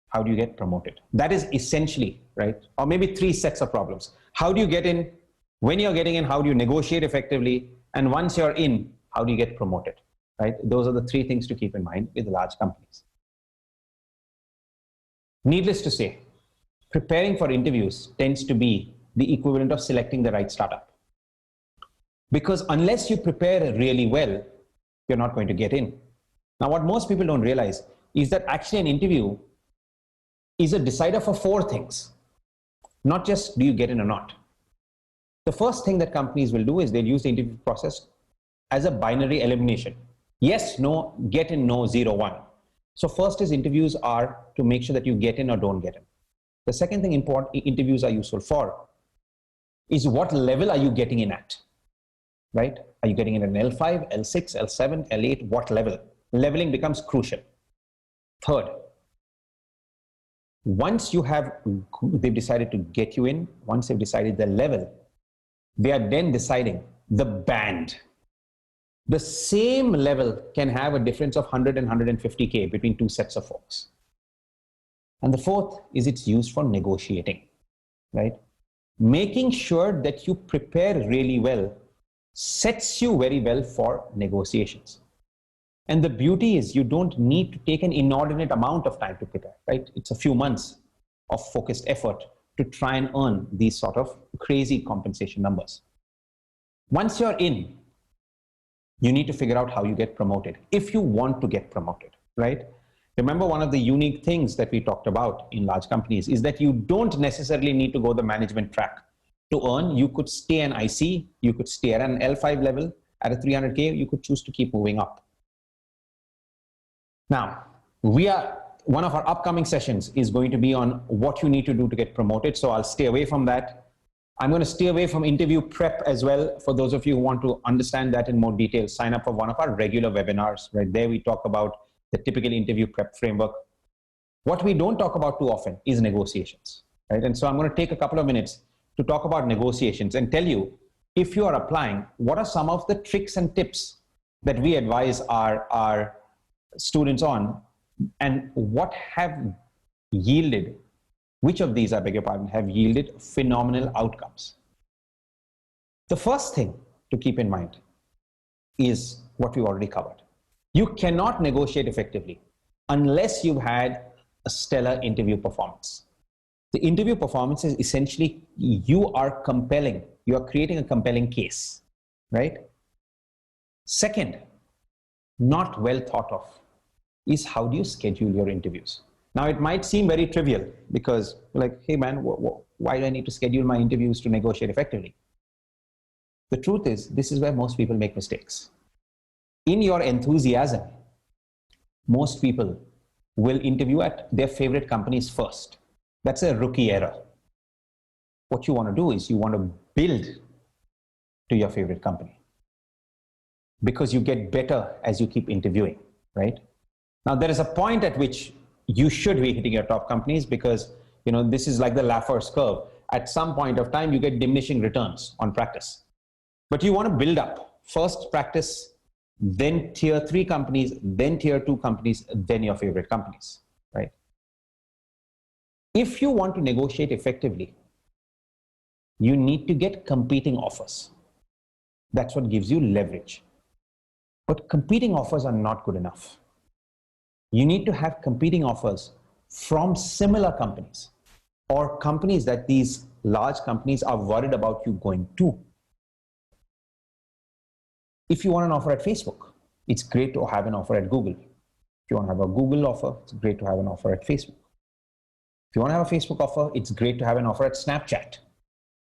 how do you get promoted? That is essentially, right? Or maybe three sets of problems. How do you get in? When you're getting in, how do you negotiate effectively? And once you're in, how do you get promoted, right? Those are the three things to keep in mind with large companies. Needless to say, preparing for interviews tends to be the equivalent of selecting the right startup. Because unless you prepare really well, you're not going to get in. Now, what most people don't realize is that actually an interview is a decider for four things, not just do you get in or not. The first thing that companies will do is they'll use the interview process as a binary elimination. Yes, no, get in, no, 0, 1. So first is interviews are to make sure that you get in or don't get in. The second thing interviews are useful for is what level are you getting in at, right? Are you getting in at an L5, L6, L7, L8, what level? Leveling becomes crucial. Third, once they've decided to get you in, once they've decided the level, they are then deciding the band. The same level can have a difference of 100 and 150K between two sets of folks. And the fourth is it's used for negotiating, right? Making sure that you prepare really well sets you very well for negotiations. And the beauty is you don't need to take an inordinate amount of time to prepare, right? It's a few months of focused effort to try and earn these sort of crazy compensation numbers. Once you're in, you need to figure out how you get promoted if you want to get promoted, right? Remember, one of the unique things that we talked about in large companies is that you don't necessarily need to go the management track to earn. You could stay an IC, you could stay at an L5 level at a 300K, you could choose to keep moving up. Now, one of our upcoming sessions is going to be on what you need to do to get promoted. So I'll stay away from that. I'm going to stay away from interview prep as well. For those of you who want to understand that in more detail, sign up for one of our regular webinars. Right there, we talk about the typical interview prep framework. What we don't talk about too often is negotiations, right? And so I'm going to take a couple of minutes to talk about negotiations and tell you, if you are applying, what are some of the tricks and tips that we advise our students on, and what have yielded, which of these, I beg your pardon, have yielded phenomenal outcomes. The first thing to keep in mind is what we already covered. You cannot negotiate effectively unless you've had a stellar interview performance. The interview performance is essentially you are creating a compelling case, right? Second, not well thought of, is how do you schedule your interviews? Now, it might seem very trivial because you're like, hey man, why do I need to schedule my interviews to negotiate effectively? The truth is, this is where most people make mistakes. In your enthusiasm, most people will interview at their favorite companies first. That's a rookie error. What you want to do is you want to build to your favorite company, because you get better as you keep interviewing, right? Now, there is a point at which you should be hitting your top companies, because this is like the Laffer's curve. At some point of time, you get diminishing returns on practice. But you want to build up. First practice, then tier 3 companies, then tier 2 companies, then your favorite companies, right? If you want to negotiate effectively, you need to get competing offers. That's what gives you leverage. But competing offers are not good enough. You need to have competing offers from similar companies, or companies that these large companies are worried about you going to. If you want an offer at Facebook, it's great to have an offer at Google. If you want to have a Google offer, it's great to have an offer at Facebook. If you want to have a Facebook offer, it's great to have an offer at Snapchat,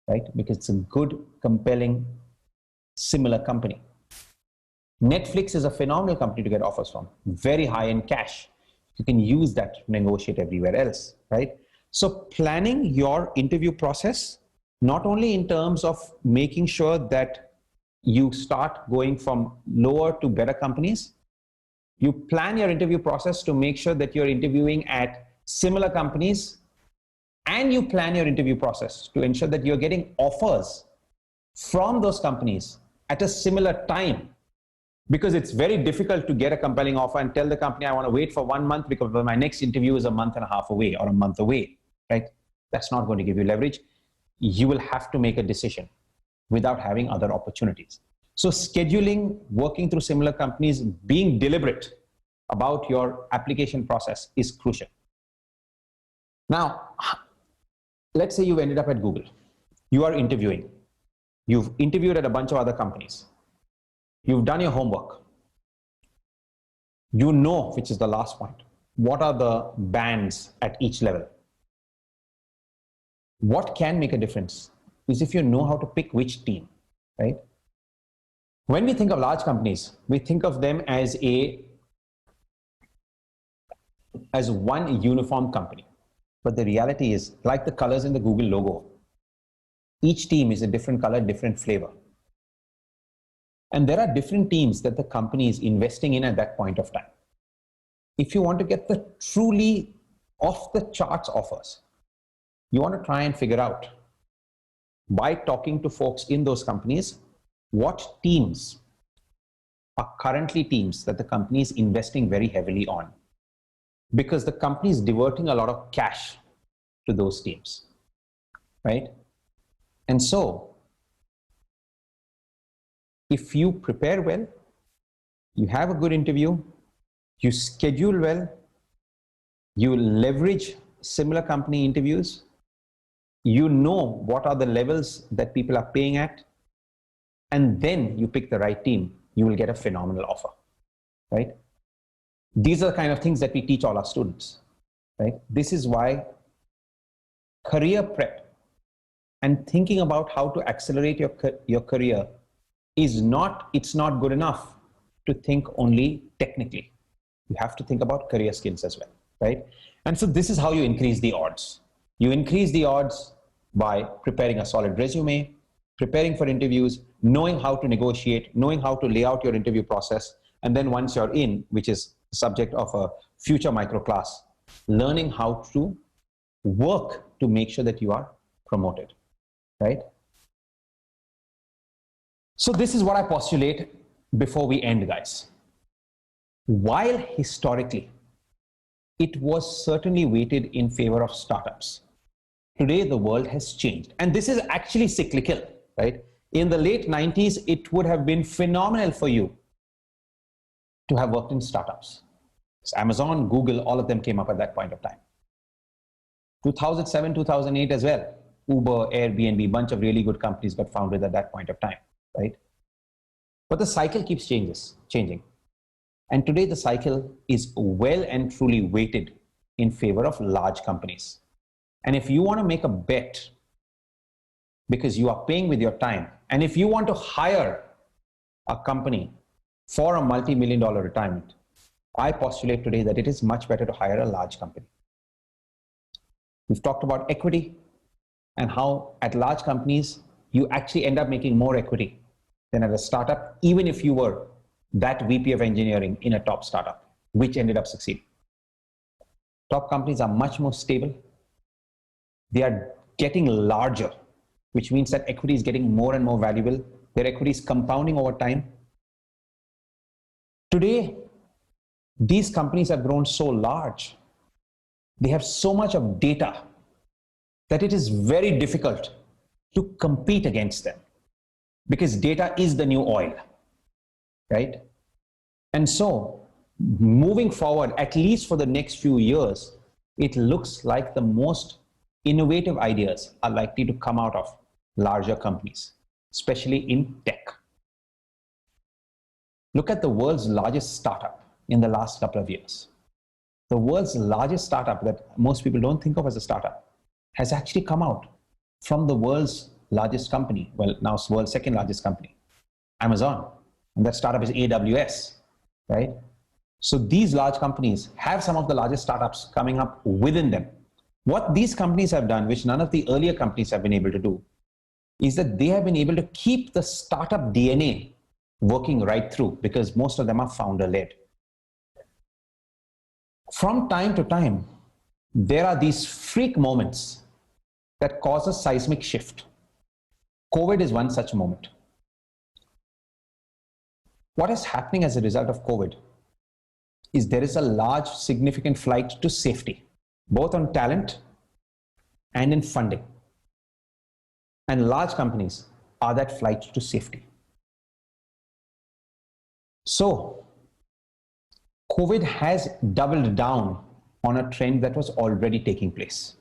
right? Because it's a good, compelling, similar company. Netflix is a phenomenal company to get offers from, very high in cash. You can use that to negotiate everywhere else, right? So planning your interview process, not only in terms of making sure that you start going from lower to better companies, you plan your interview process to make sure that you're interviewing at similar companies, and you plan your interview process to ensure that you're getting offers from those companies at a similar time. Because it's very difficult to get a compelling offer and tell the company, I want to wait for 1 month because my next interview is a month and a half away or a month away, right? That's not going to give you leverage. You will have to make a decision without having other opportunities. So scheduling, working through similar companies, being deliberate about your application process is crucial. Now, let's say you've ended up at Google. You are interviewing. You've interviewed at a bunch of other companies. You've done your homework. You know, which is the last point, what are the bands at each level. What can make a difference is if you know how to pick which team, right? When we think of large companies, we think of them as one uniform company. But the reality is, like the colors in the Google logo, each team is a different color, different flavor. And there are different teams that the company is investing in at that point of time. If you want to get the truly off the charts offers, you want to try and figure out, by talking to folks in those companies, what teams are currently teams that the company is investing very heavily on. Because the company is diverting a lot of cash to those teams, right? And so, if you prepare well, you have a good interview, you schedule well, you leverage similar company interviews, you know what are the levels that people are paying at, and then you pick the right team, you will get a phenomenal offer, right? These are the kind of things that we teach all our students, right? This is why career prep and thinking about how to accelerate your career it's not good enough to think only technically. You have to think about career skills as well, right? And so this is how you increase the odds. You increase the odds by preparing a solid resume, preparing for interviews, knowing how to negotiate, knowing how to lay out your interview process. And then once you're in, which is the subject of a future MicroClass, learning how to work to make sure that you are promoted, right? So this is what I postulate before we end, guys. While historically, it was certainly weighted in favor of startups, today the world has changed. And this is actually cyclical, right? In the late 90s, it would have been phenomenal for you to have worked in startups. So Amazon, Google, all of them came up at that point of time. 2007, 2008 as well. Uber, Airbnb, bunch of really good companies got founded at that point of time, right? But the cycle keeps changing. And today the cycle is well and truly weighted in favor of large companies. And if you want to make a bet, because you are paying with your time, and if you want to hire a company for a multi-million-dollar retirement, I postulate today that it is much better to hire a large company. We've talked about equity and how at large companies, you actually end up making more equity than at a startup, even if you were that VP of engineering in a top startup, which ended up succeeding. Top companies are much more stable. They are getting larger, which means that equity is getting more and more valuable. Their equity is compounding over time. Today, these companies have grown so large. They have so much of data that it is very difficult to compete against them, because data is the new oil, right? And so moving forward, at least for the next few years, it looks like the most innovative ideas are likely to come out of larger companies, especially in tech. Look at the world's largest startup in the last couple of years. The world's largest startup that most people don't think of as a startup has actually come out from the world's largest company. Well, now it's the world's second largest company, Amazon. And that startup is AWS, right? So these large companies have some of the largest startups coming up within them. What these companies have done, which none of the earlier companies have been able to do, is that they have been able to keep the startup DNA working right through, because most of them are founder-led. From time to time, there are these freak moments that cause a seismic shift. COVID is one such moment. What is happening as a result of COVID is there is a large, significant flight to safety, both on talent and in funding. And large companies are that flight to safety. So, COVID has doubled down on a trend that was already taking place.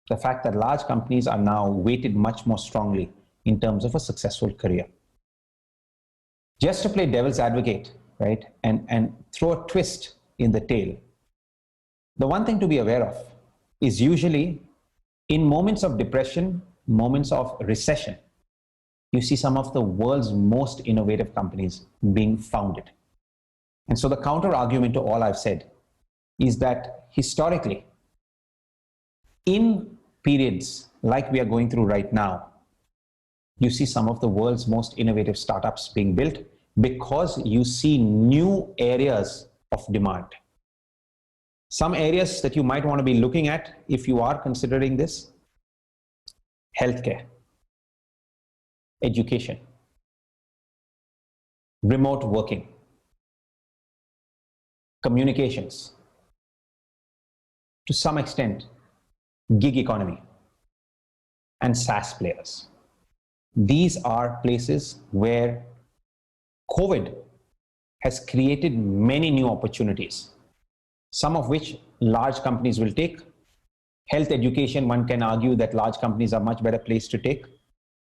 The fact that large companies are now weighted much more strongly in terms of a successful career. Just to play devil's advocate, right, and throw a twist in the tale, the one thing to be aware of is usually in moments of depression, moments of recession, you see some of the world's most innovative companies being founded. And so the counter argument to all I've said is that historically, in periods like we are going through right now, you see some of the world's most innovative startups being built because you see new areas of demand. Some areas that you might want to be looking at if you are considering this: healthcare, education, remote working, communications, to some extent, gig economy, and SaaS players. These are places where COVID has created many new opportunities, some of which large companies will take. Health education, one can argue that large companies are much better placed to take,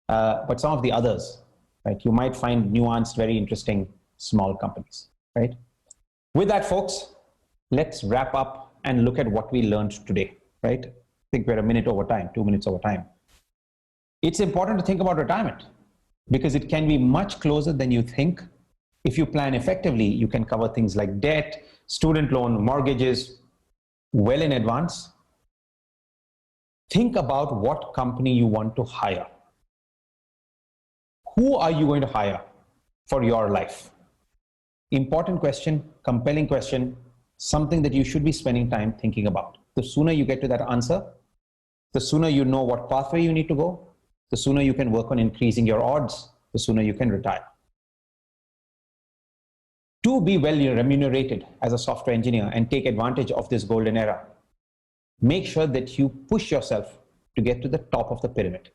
but some of the others, right, you might find nuanced, very interesting small companies, right? With that, folks, let's wrap up and look at what we learned today, right? I think we're a minute over time, 2 minutes over time. It's important to think about retirement because it can be much closer than you think. If you plan effectively, you can cover things like debt, student loan, mortgages well in advance. Think about what company you want to hire. Who are you going to hire for your life? Important question, compelling question, something that you should be spending time thinking about. The sooner you get to that answer, the sooner you know what pathway you need to go, the sooner you can work on increasing your odds, the sooner you can retire. To be well remunerated as a software engineer and take advantage of this golden era, make sure that you push yourself to get to the top of the pyramid.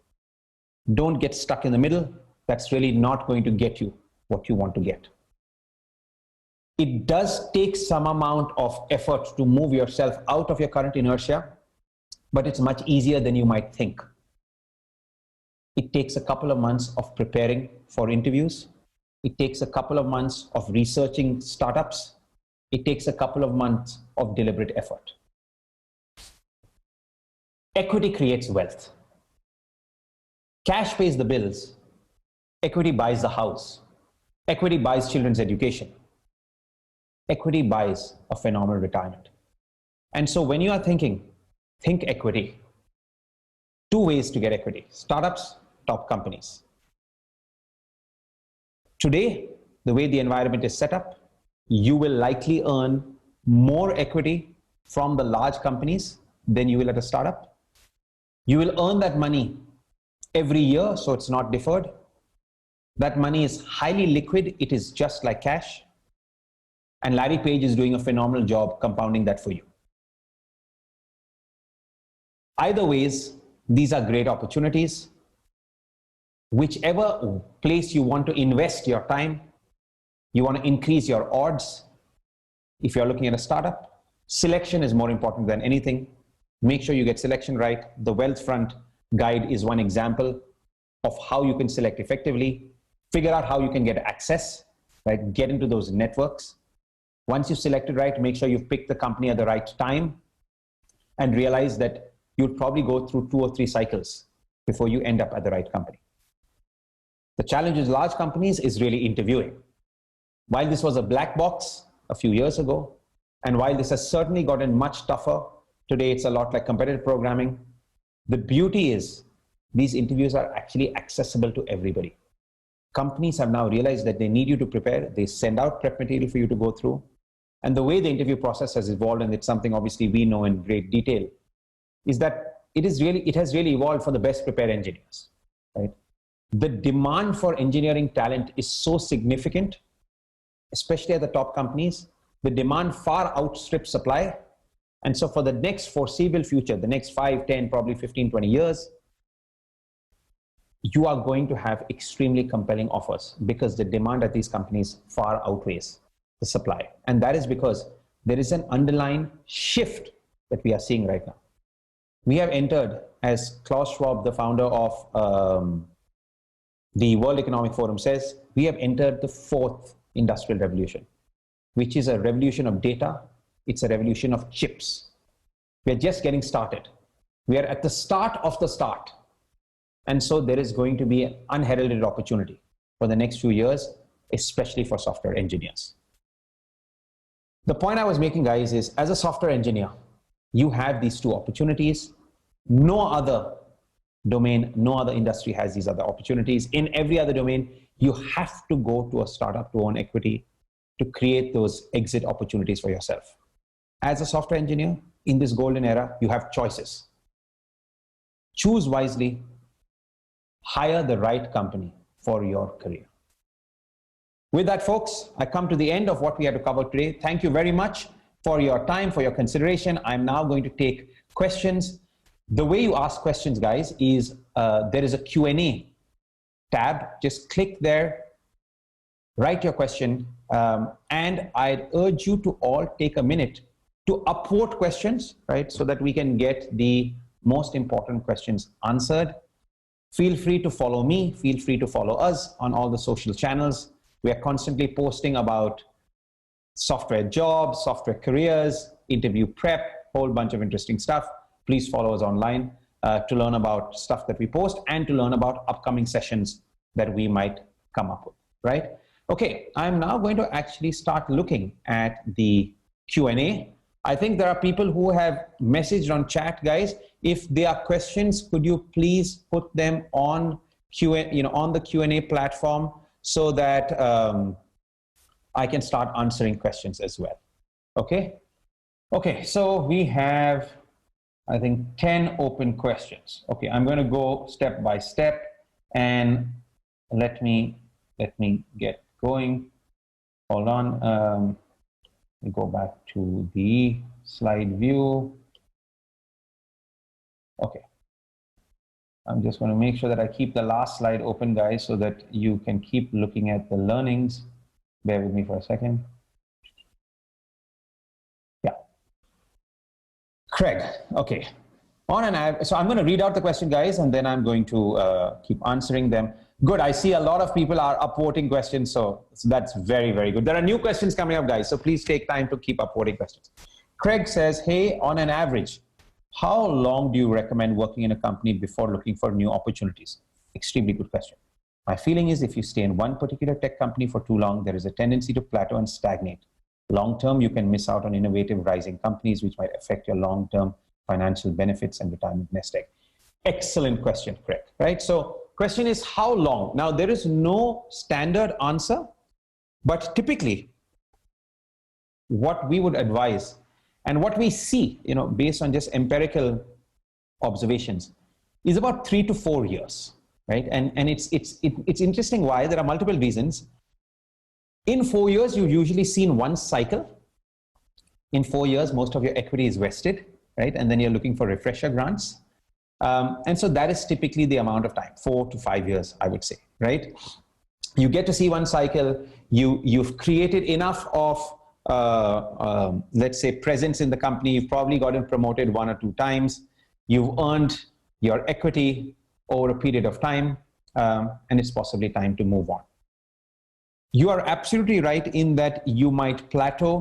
Don't get stuck in the middle. That's really not going to get you what you want to get. It does take some amount of effort to move yourself out of your current inertia, but it's much easier than you might think. It takes a couple of months of preparing for interviews. It takes a couple of months of researching startups. It takes a couple of months of deliberate effort. Equity creates wealth. Cash pays the bills. Equity buys the house. Equity buys children's education. Equity buys a phenomenal retirement. And so when you are thinking, think equity. Two ways to get equity: startups, top companies. Today, the way the environment is set up, you will likely earn more equity from the large companies than you will at a startup. You will earn that money every year, so it's not deferred. That money is highly liquid. It is just like cash. And Larry Page is doing a phenomenal job compounding that for you. Either ways, these are great opportunities. Whichever place you want to invest your time, you want to increase your odds. If you're looking at a startup, selection is more important than anything. Make sure you get selection right. The Wealthfront guide is one example of how you can select effectively. Figure out how you can get access right? Get into those networks. Once you've selected right, make sure you've picked the company at the right time and realize that you'd probably go through 2 or 3 cycles before you end up at the right company. The challenge with large companies is really interviewing. While this was a black box a few years ago, and while this has certainly gotten much tougher, today it's a lot like competitive programming. The beauty is these interviews are actually accessible to everybody. Companies have now realized that they need you to prepare. They send out prep material for you to go through. And the way the interview process has evolved, and it's something obviously we know in great detail, is that it has really evolved for the best prepared engineers, right? The demand for engineering talent is so significant, especially at the top companies. The demand far outstrips supply. And so for the next foreseeable future, the next 5, 10, probably 15, 20 years, you are going to have extremely compelling offers because the demand at these companies far outweighs the supply. And that is because there is an underlying shift that we are seeing right now. We have entered, as Klaus Schwab, the founder of the World Economic Forum says, we have entered the 4th industrial revolution, which is a revolution of data. It's a revolution of chips. We are just getting started. We are at the start of the start. And so there is going to be an unheralded opportunity for the next few years, especially for software engineers. The point I was making, guys, is as a software engineer, you have these 2 opportunities. No other domain, no other industry has these other opportunities. In every other domain, you have to go to a startup to own equity to create those exit opportunities for yourself. As a software engineer, in this golden era, you have choices. Choose wisely, hire the right company for your career. With that, folks, I come to the end of what we had to cover today. Thank you very much for your time, for your consideration. I'm now going to take questions. The way you ask questions, guys, is there is a Q&A tab. Just click there, write your question, and I'd urge you to all take a minute to upvote questions, right, so that we can get the most important questions answered. Feel free to follow me. Feel free to follow us on all the social channels. We are constantly posting about software jobs, software careers, interview prep, whole bunch of interesting stuff. Please follow us online to learn about stuff that we post and to learn about upcoming sessions that we might come up with, right? Okay, I'm now going to actually start looking at the Q&A. I think there are people who have messaged on chat, guys. If there are questions, could you please put them on on the Q&A platform so that I can start answering questions as well. Okay. Okay. So we have, I think, 10 open questions. Okay. I'm going to go step by step and let me get going. Hold on. We go back to the slide view. Okay. I'm just going to make sure that I keep the last slide open, guys, so that you can keep looking at the learnings. Bear with me for a second. Yeah. Craig, okay. So I'm going to read out the question, guys, and then I'm going to keep answering them. Good. I see a lot of people are upvoting questions, so that's very, very good. There are new questions coming up, guys, so please take time to keep upvoting questions. Craig says, hey, on an average, how long do you recommend working in a company before looking for new opportunities? Extremely good question. My feeling is if you stay in one particular tech company for too long, there is a tendency to plateau and stagnate. Long term, you can miss out on innovative rising companies, which might affect your long-term financial benefits and retirement nest egg. Excellent question, Craig, right? So question is how long? Now, there is no standard answer, but typically what we would advise and what we see, based on just empirical observations, is about 3 to 4 years, right? And it's interesting why. There are multiple reasons. In 4 years, you've usually seen one cycle. In 4 years, most of your equity is vested, right? And then you're looking for refresher grants. And so that is typically the amount of time, 4 to 5 years, I would say, right? You get to see one cycle. You've created enough of let's say presence in the company. You've probably gotten promoted 1 or 2 times. You've earned your equity over a period of time, and it's possibly time to move on. You are absolutely right in that you might plateau.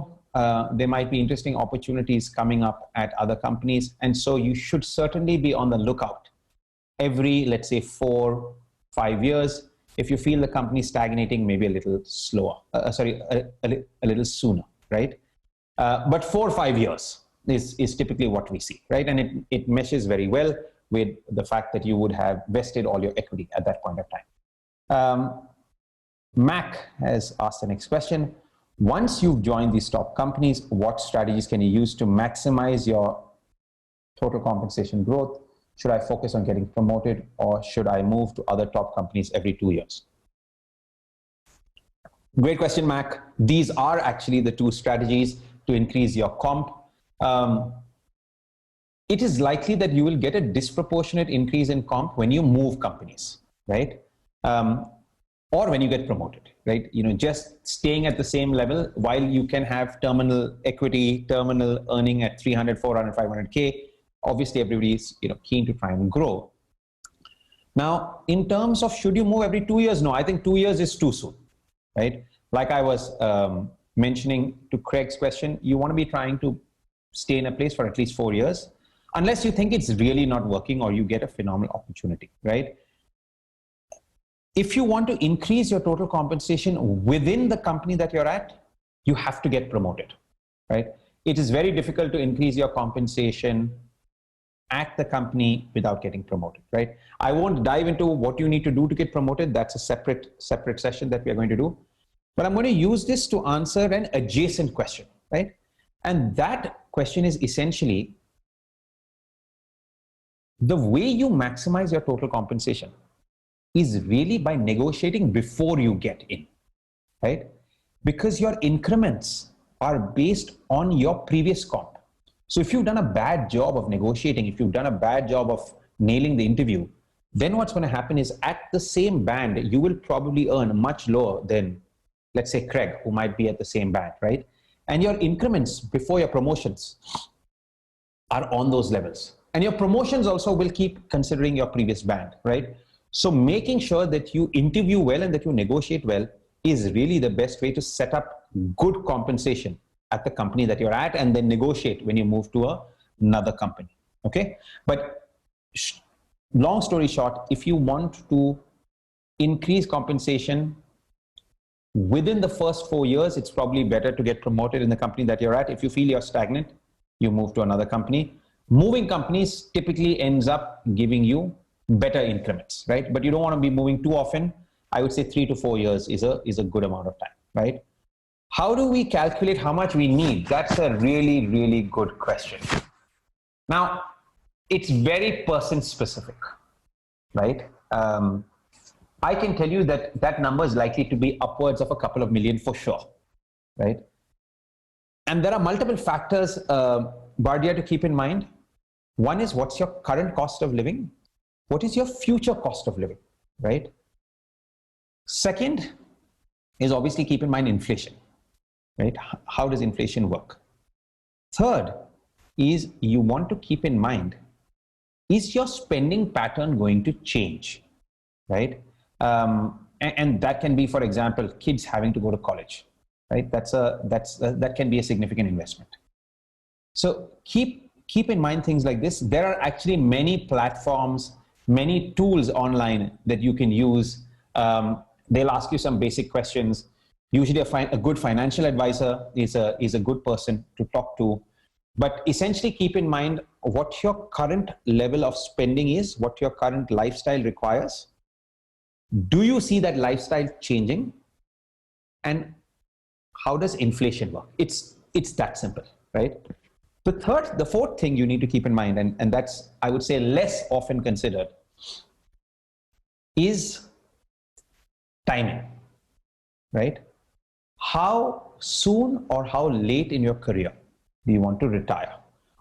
There might be interesting opportunities coming up at other companies. And so you should certainly be on the lookout every, let's say, 4, 5 years. If you feel the company stagnating, maybe a little slower, a little sooner, right? But 4 or 5 years is typically what we see, right? And it meshes very well with the fact that you would have vested all your equity at that point of time. Mac has asked the next question. Once you've joined these top companies, what strategies can you use to maximize your total compensation growth? Should I focus on getting promoted, or should I move to other top companies every 2 years? Great question, Mac. These are actually the two strategies to increase your comp. It is likely that you will get a disproportionate increase in comp when you move companies, right? Or when you get promoted, right? You know, just staying at the same level while you can have terminal equity, terminal earning at 300, 400, 500K. Obviously, everybody's keen to try and grow. Now, in terms of should you move every 2 years? No, I think 2 years is too soon, right? Like I was mentioning to Craig's question, you want to be trying to stay in a place for at least 4 years, unless you think it's really not working or you get a phenomenal opportunity, right? If you want to increase your total compensation within the company that you're at, you have to get promoted, right? It is very difficult to increase your compensation at the company without getting promoted, right? I won't dive into what you need to do to get promoted. That's a separate session that we are going to do. But I'm going to use this to answer an adjacent question, right? And that question is essentially the way you maximize your total compensation is really by negotiating before you get in, right? Because your increments are based on your previous comp. So if you've done a bad job of negotiating, if you've done a bad job of nailing the interview, then what's going to happen is at the same band, you will probably earn much lower than, let's say, Craig, who might be at the same band, right? And your increments before your promotions are on those levels. And your promotions also will keep considering your previous band, right? So making sure that you interview well and that you negotiate well is really the best way to set up good compensation at the company that you're at, and then negotiate when you move to another company, okay? But long story short, if you want to increase compensation within the first 4 years, it's probably better to get promoted in the company that you're at. If you feel you're stagnant, you move to another company. Moving companies typically ends up giving you better increments, right? But you don't want to be moving too often. I would say 3 to 4 years is a good amount of time, right? How do we calculate how much we need? That's a really, really good question. Now, it's very person specific, right? I can tell you that that number is likely to be upwards of a couple of million for sure, right? And there are multiple factors, Bardia, to keep in mind. One is, what's your current cost of living? What is your future cost of living, right? Second is obviously keep in mind inflation, right? How does inflation work? Third is you want to keep in mind, is your spending pattern going to change, right? And that can be, for example, kids having to go to college, right? That can be a significant investment. So keep in mind things like this. There are actually many platforms, many tools online that you can use. They'll ask you some basic questions. Usually a good financial advisor is a good person to talk to. But essentially keep in mind what your current level of spending is, what your current lifestyle requires. Do you see that lifestyle changing? And how does inflation work? It's that simple, right? The fourth thing you need to keep in mind, and that's, I would say, less often considered, is timing, right? How soon or how late in your career do you want to retire?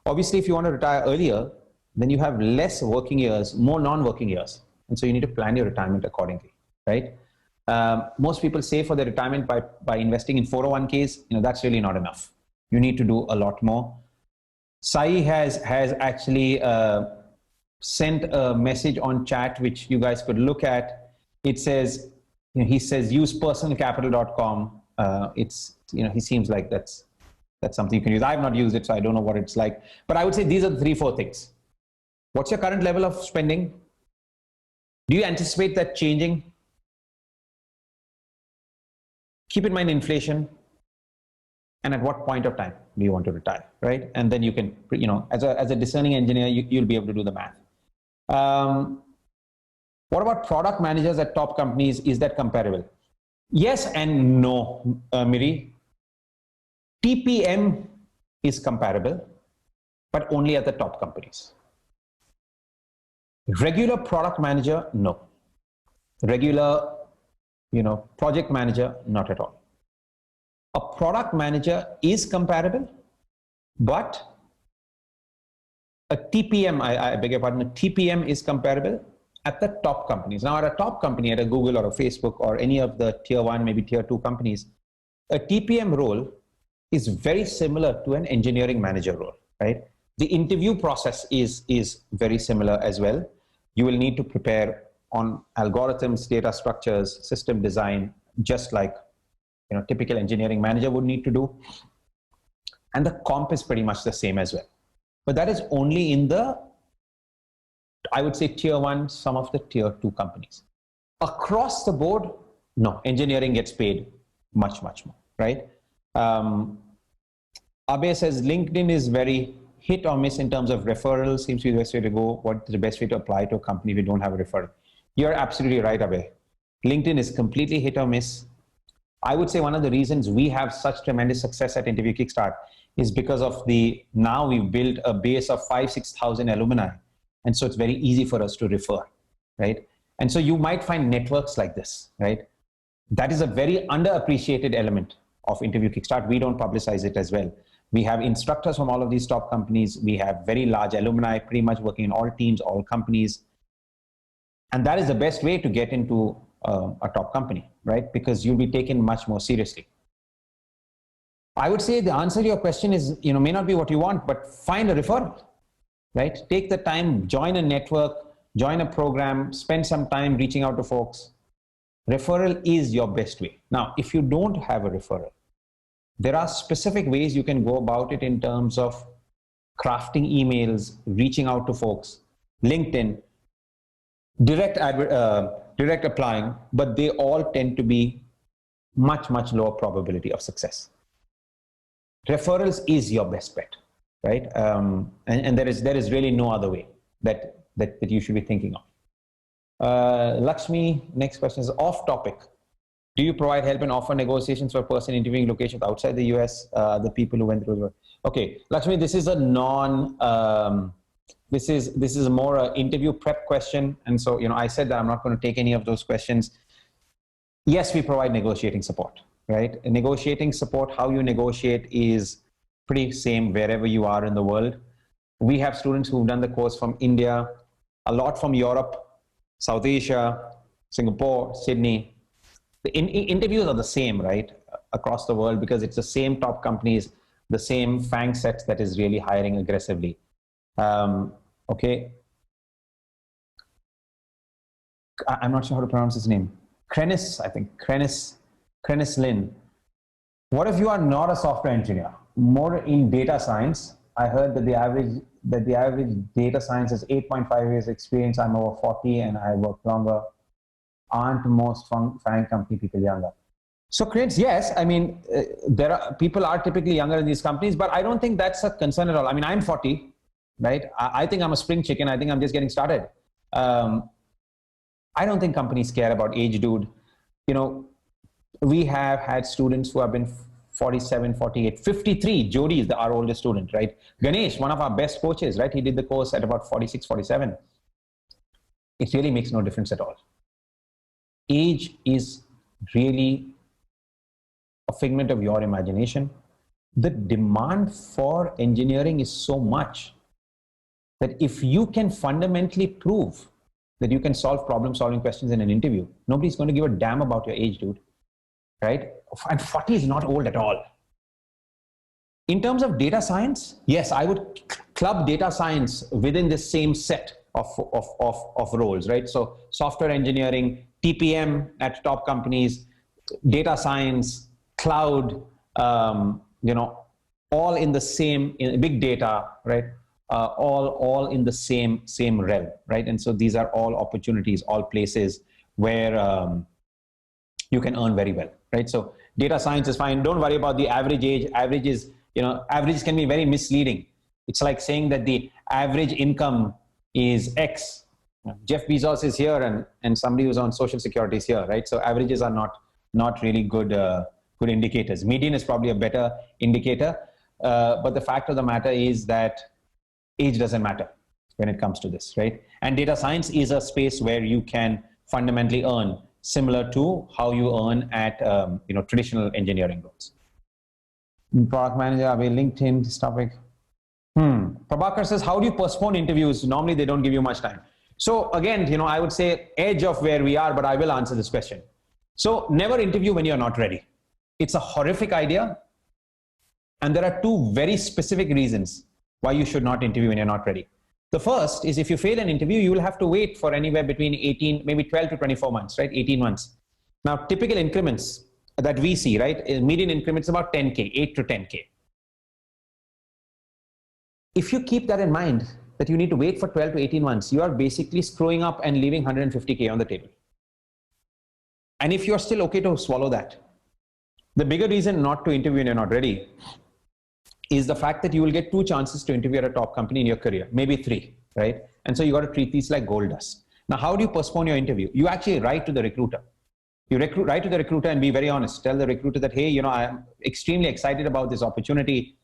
Obviously, if you want to retire earlier, then you have less working years, more non-working years. And so you need to plan your retirement accordingly, right? Most people save for their retirement by investing in 401ks. That's really not enough. You need to do a lot more. Sai has actually sent a message on chat, which you guys could look at. It says, he says use personalcapital.com. It's, he seems like that's something you can use. I've not used it, so I don't know what it's like. But I would say these are the 3-4 things. What's your current level of spending? Do you anticipate that changing? Keep in mind inflation. And at what point of time do you want to retire, right? And then you can, as a discerning engineer, you'll be able to do the math. What about product managers at top companies? Is that comparable? Yes and no, Miri. TPM is comparable, but only at the top companies. Regular product manager, no. Regular, project manager, not at all. A product manager is comparable, but a TPM, I beg your pardon, a TPM is comparable at the top companies. Now, at a top company, at a Google or a Facebook or any of the tier 1, maybe tier 2 companies, a TPM role is very similar to an engineering manager role, right? The interview process is very similar as well. You will need to prepare on algorithms, data structures, system design, just like typical engineering manager would need to do. And the comp is pretty much the same as well. But that is only in the, I would say, tier 1, some of the tier 2 companies. Across the board, no, engineering gets paid much, much more, right? Abe says LinkedIn is very hit or miss in terms of referrals, seems to be the best way to go. What's the best way to apply to a company if you don't have a referral? You're absolutely right, Abe. LinkedIn is completely hit or miss. I would say one of the reasons we have such tremendous success at Interview Kickstart is because of now we've built a base of 5,000-6,000 alumni. And so it's very easy for us to refer, right? And so you might find networks like this, right? That is a very underappreciated element of Interview Kickstart. We don't publicize it as well. We have instructors from all of these top companies. We have very large alumni, pretty much working in all teams, all companies. And that is the best way to get into a top company, right? Because you'll be taken much more seriously. I would say the answer to your question is, may not be what you want, but find a referral, right? Take the time, join a network, join a program, spend some time reaching out to folks. Referral is your best way. Now, if you don't have a referral, there are specific ways you can go about it in terms of crafting emails, reaching out to folks, LinkedIn, direct applying, but they all tend to be much, much lower probability of success. Referrals is your best bet, right? And there is really no other way that you should be thinking of. Lakshmi, next question is off topic. Do you provide help and offer negotiations for a person interviewing locations outside the US, the people who went through the... Okay, Lakshmi, this is a this is more an interview prep question. And so, I said that I'm not going to take any of those questions. Yes, we provide negotiating support, right? And negotiating support, how you negotiate is pretty same wherever you are in the world. We have students who've done the course from India, a lot from Europe, South Asia, Singapore, Sydney. The interviews are the same, right, across the world, because it's the same top companies, the same FANG sets that is really hiring aggressively. Okay. I'm not sure how to pronounce his name. Krenis, I think. Krenis Lin. What if you are not a software engineer, more in data science? I heard that the average data science is 8.5 years experience. I'm over 40 and I work longer. Aren't most FANG company people younger? So, Chris, yes, I mean, people are typically younger in these companies, but I don't think that's a concern at all. I mean, I'm 40, right? I think I'm a spring chicken. I think I'm just getting started. I don't think companies care about age, dude. We have had students who have been 47, 48, 53. Jody is our oldest student, right? Ganesh, one of our best coaches, right? He did the course at about 46, 47. It really makes no difference at all. Age is really a figment of your imagination. The demand for engineering is so much that if you can fundamentally prove that you can solve problem-solving questions in an interview, nobody's going to give a damn about your age, dude, right? And 40 is not old at all. In terms of data science, yes, I would club data science within the same set of roles, right? So software engineering, TPM at top companies, data science, cloud, all in the same, in big data, right? All in the same realm, right? And so these are all opportunities, all places where you can earn very well, right? So data science is fine. Don't worry about the average age. Averages can be very misleading. It's like saying that the average income is X. Jeff Bezos is here, and somebody who's on Social Security is here, right? So averages are not really good indicators. Median is probably a better indicator, but the fact of the matter is that age doesn't matter when it comes to this, right? And data science is a space where you can fundamentally earn similar to how you earn at traditional engineering roles. Product manager, LinkedIn, this topic. Prabhakar says, how do you postpone interviews? Normally they don't give you much time. So again, I would say edge of where we are, but I will answer this question. So never interview when you're not ready. It's a horrific idea. And there are two very specific reasons why you should not interview when you're not ready. The first is if you fail an interview, you will have to wait for anywhere between 18, maybe 12 to 24 months, right? 18 months. Now, typical increments that we see, right? Median increments about 10K, 8 to 10K. If you keep that in mind, that you need to wait for 12 to 18 months, you are basically screwing up and leaving 150K on the table. And if you're still okay to swallow that, the bigger reason not to interview when you're not ready is the fact that you will get 2 chances to interview at a top company in your career, maybe 3, right? And so you got to treat these like gold dust. Now, how do you postpone your interview? You actually write to the recruiter. You write to the recruiter and be very honest. Tell the recruiter that, hey, I'm extremely excited about this opportunity.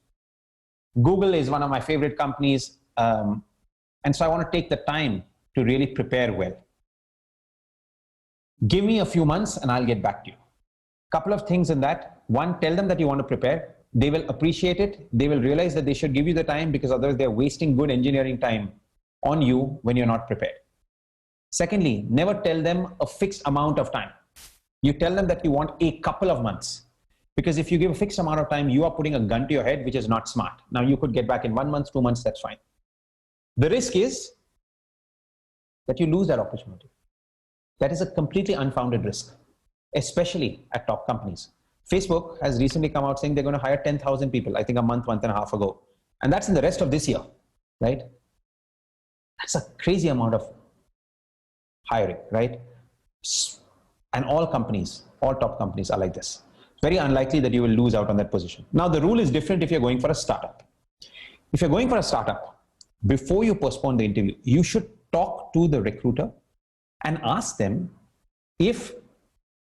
Google is one of my favorite companies. And so I want to take the time to really prepare well. Give me a few months and I'll get back to you. Couple of things in that. One, tell them that you want to prepare. They will appreciate it. They will realize that they should give you the time, because otherwise they're wasting good engineering time on you when you're not prepared. Secondly, never tell them a fixed amount of time. You tell them that you want a couple of months, because if you give a fixed amount of time, you are putting a gun to your head, which is not smart. Now you could get back in 1 month, 2 months, that's fine. The risk is that you lose that opportunity. That is a completely unfounded risk, especially at top companies. Facebook has recently come out saying they're going to hire 10,000 people, I think a month and a half ago. And that's in the rest of this year, right? That's a crazy amount of hiring, right? And all companies, all top companies are like this. It's very unlikely that you will lose out on that position. Now, the rule is different if you're going for a startup. If you're going for a startup, before you postpone the interview, you should talk to the recruiter and ask them if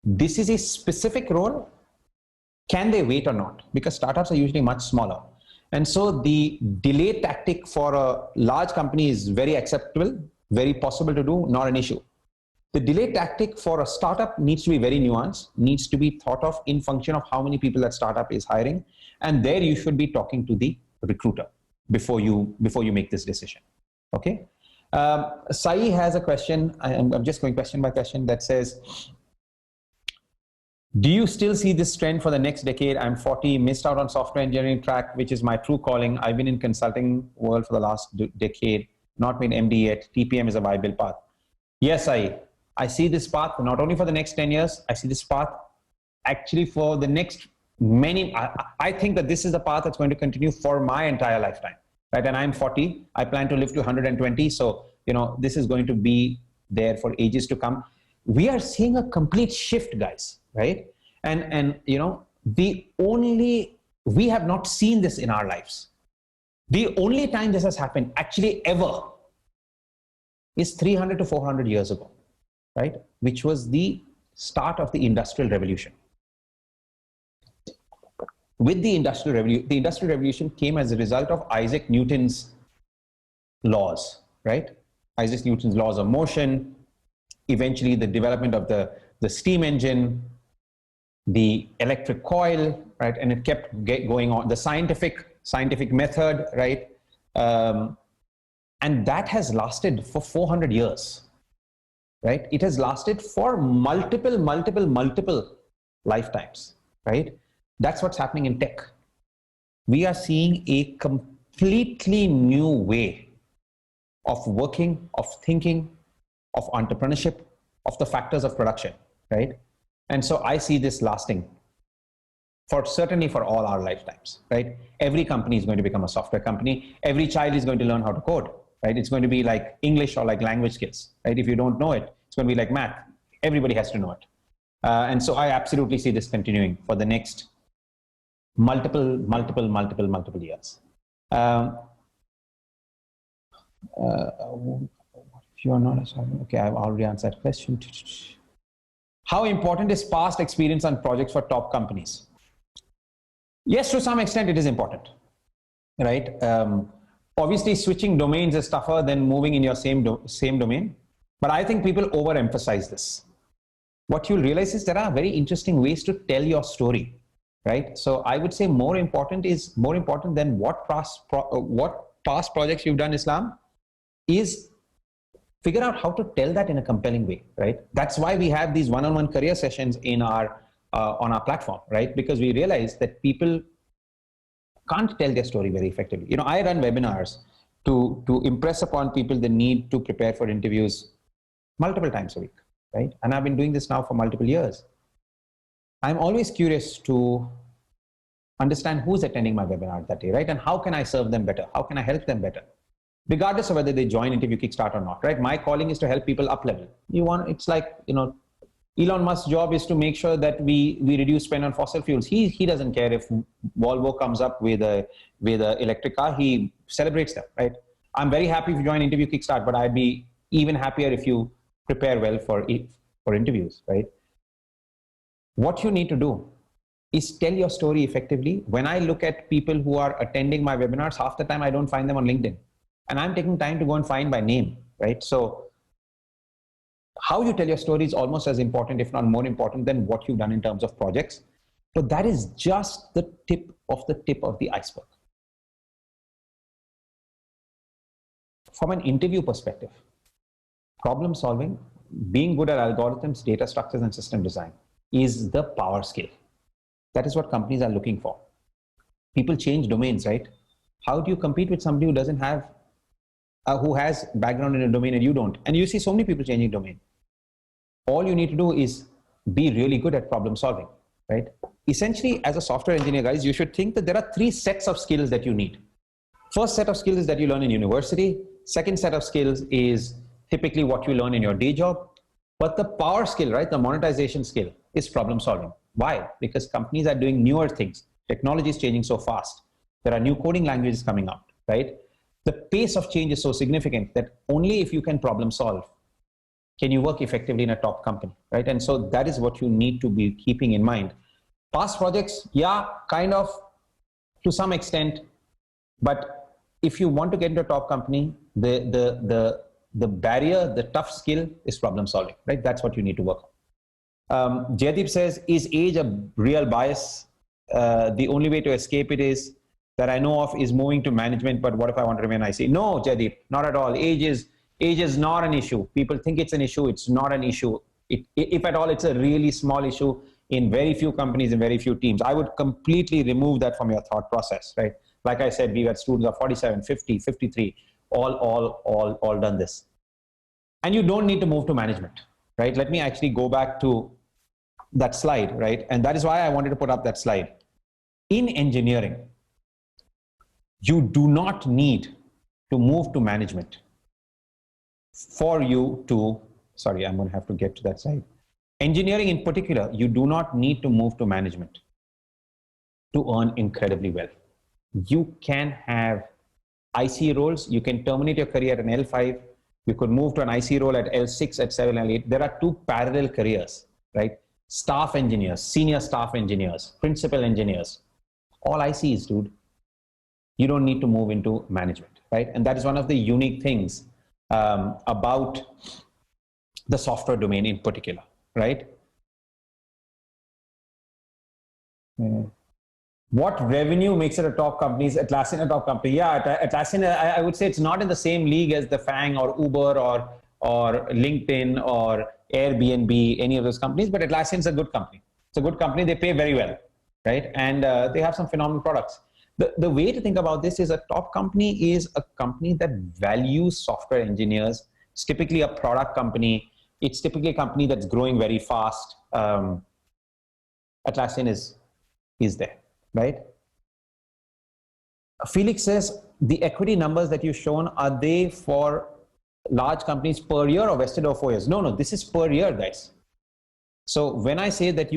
this is a specific role, can they wait or not? Because startups are usually much smaller. And so the delay tactic for a large company is very acceptable, very possible to do, not an issue. The delay tactic for a startup needs to be very nuanced, needs to be thought of in function of how many people that startup is hiring. And there you should be talking to the recruiter before you make this decision. Okay. Sai has a question. I'm just going question by question that says, do you still see this trend for the next decade? I'm 40, missed out on software engineering track, which is my true calling. I've been in consulting world for the last decade, not made MD yet. TPM is a viable path. Yes, I see this path not only for the next 10 years, I see this path actually for the next many. I think that this is the path that's going to continue for my entire lifetime, right? And I'm 40, I plan to live to 120. So, this is going to be there for ages to come. We are seeing a complete shift, guys, right? And we have not seen this in our lives. The only time this has happened actually ever is 300 to 400 years ago, right? Which was the start of the Industrial Revolution. With the Industrial Revolution came as a result of Isaac Newton's laws, right? Isaac Newton's laws of motion, eventually the development of the steam engine, the electric coil, right? And it kept going on, the scientific method, right? And that has lasted for 400 years, right? It has lasted for multiple lifetimes, right? That's what's happening in tech. We are seeing a completely new way of working, of thinking, of entrepreneurship, of the factors of production, right? And so I see this lasting for certainly for all our lifetimes, right? Every company is going to become a software company. Every child is going to learn how to code, right? It's going to be like English or like language skills, right? If you don't know it, it's going to be like math. Everybody has to know it. And so I absolutely see this continuing for the next multiple years. If you are not, okay, I've already answered that question. How important is past experience on projects for top companies? Yes, to some extent it is important, right? Obviously switching domains is tougher than moving in your same domain, but I think people overemphasize this. What you'll realize is there are very interesting ways to tell your story, right? So I would say more important than what past projects you've done, Islam, is figure out how to tell that in a compelling way, right? That's why we have these one-on-one career sessions in our on our platform, right? Because we realize that people can't tell their story very effectively. You know, I run webinars to impress upon people the need to prepare for interviews multiple times a week, right? And I've been doing this now for multiple years. I'm always curious to understand who's attending my webinar that day, right? And how can I serve them better? How can I help them better? Regardless of whether they join Interview Kickstart or not, right? My calling is to help people up level. It's like, you know, Elon Musk's job is to make sure that we reduce spend on fossil fuels. He doesn't care if Volvo comes up with a electric car. He celebrates them, right? I'm very happy if you join Interview Kickstart, but I'd be even happier if you prepare well for interviews, right? What you need to do is tell your story effectively. When I look at people who are attending my webinars, half the time I don't find them on LinkedIn, and I'm taking time to go and find by name, right? So how you tell your story is almost as important, if not more important, than what you've done in terms of projects. But that is just the tip of the iceberg. From an interview perspective, problem solving, being good at algorithms, data structures, and system design is the power skill. That is what companies are looking for. People change domains, right? How do you compete with somebody who doesn't have, who has background in a domain and you don't? And you see so many people changing domain. All you need to do is be really good at problem solving, right? Essentially, as a software engineer, guys, you should think that there are 3 sets of skills that you need. First set of skills is that you learn in university. Second set of skills is typically what you learn in your day job. But the power skill, right, the monetization skill is problem solving. Why? Because companies are doing newer things. Technology is changing so fast. There are new coding languages coming out, right? The pace of change is so significant that only if you can problem solve can you work effectively in a top company, right? And so that is what you need to be keeping in mind. Past projects, yeah, kind of to some extent, but if you want to get into a top company, the barrier, the tough skill is problem solving, right? That's what you need to work on. Jaydeep says, is age a real bias? The only way to escape it is that I know of is moving to management, but what if I want to remain IC? No, Jaydeep, not at all. Age is not an issue. People think it's an issue. It's not an issue. If at all, it's a really small issue in very few companies and very few teams. I would completely remove that from your thought process, right? Like I said, we've had students of 47, 50, 53, all done this. And you don't need to move to management, right? Let me actually go back to that slide, right? And that is why I wanted to put up that slide. In engineering, you do not need to move to management for you to, sorry, I'm going to have to get to that slide. Engineering in particular, you do not need to move to management to earn incredibly well. You can have IC roles. You can terminate your career at an L5. You could move to an IC role at L6, at 7, L8. There are 2 parallel careers, right? Staff engineers, senior staff engineers, principal engineers, all ICs, dude. You don't need to move into management, right? And that is one of the unique things about the software domain in particular, right? What revenue makes it a top company? Is Atlassian a top company? Yeah, Atlassian, I would say it's not in the same league as the FANG or Uber or LinkedIn or Airbnb, any of those companies, but Atlassian is a good company. It's a good company. They pay very well, right? And they have some phenomenal products. The way to think about this is a top company is a company that values software engineers. It's typically a product company it's typically a company that's growing very fast. Atlassian is there, right? Felix says, the equity numbers that you've shown, are they for large companies per year or vested over 4 years? No, this is per year, guys. So when I say that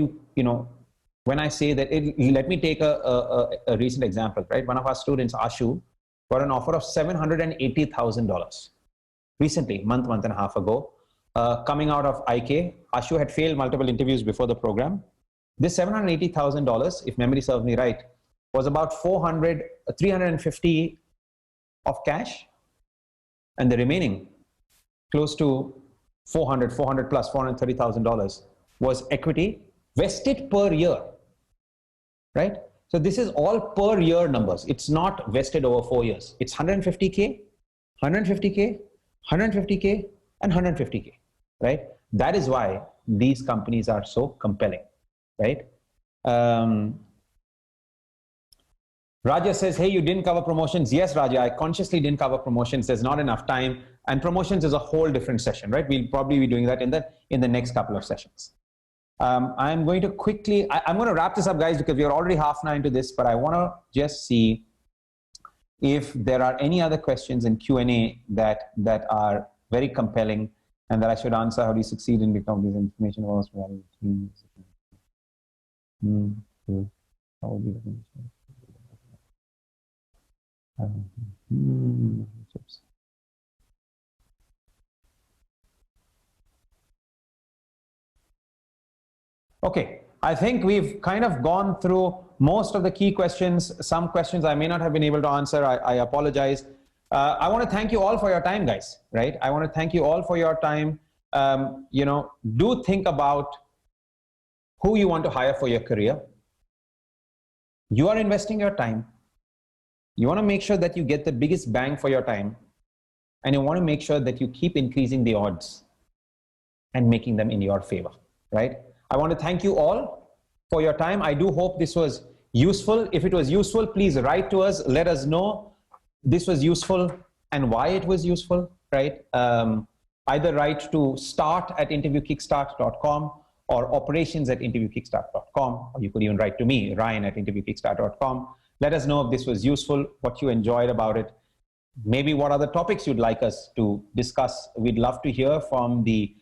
when I say that, let me take a recent example, right? One of our students, Ashu, got an offer of $780,000 recently, month and a half ago, coming out of IK. Ashu had failed multiple interviews before the program. This $780,000, if memory serves me right, was about 350 of cash, and the remaining close to 400 plus $430,000 was equity vested per year, right? So this is all per year numbers. It's not vested over 4 years. It's 150K, 150K, 150K, and 150K, right? That is why these companies are so compelling, right? Raja says, hey, you didn't cover promotions. Yes, Raja, I consciously didn't cover promotions. There's not enough time. And promotions is a whole different session, right? We'll probably be doing that in the next couple of sessions. I'm going to quickly, I'm going to wrap this up, guys, because we are already half an hour into this, but I want to just see if there are any other questions in Q&A that are very compelling and that I should answer. How do you succeed in becoming this information? Okay, I think we've kind of gone through most of the key questions. Some questions I may not have been able to answer. I apologize. I want to thank you all for your time, guys, right? I want to thank you all for your time. Do think about who you want to hire for your career. You are investing your time. You want to make sure that you get the biggest bang for your time, and you want to make sure that you keep increasing the odds and making them in your favor, right? I want to thank you all for your time. I do hope this was useful. If it was useful, please write to us. Let us know this was useful and why it was useful, right? Either write to start@interviewkickstart.com or operations@interviewkickstart.com, or you could even write to me, Ryan@interviewkickstart.com. Let us know if this was useful, what you enjoyed about it, maybe what other topics you'd like us to discuss. We'd love to hear from the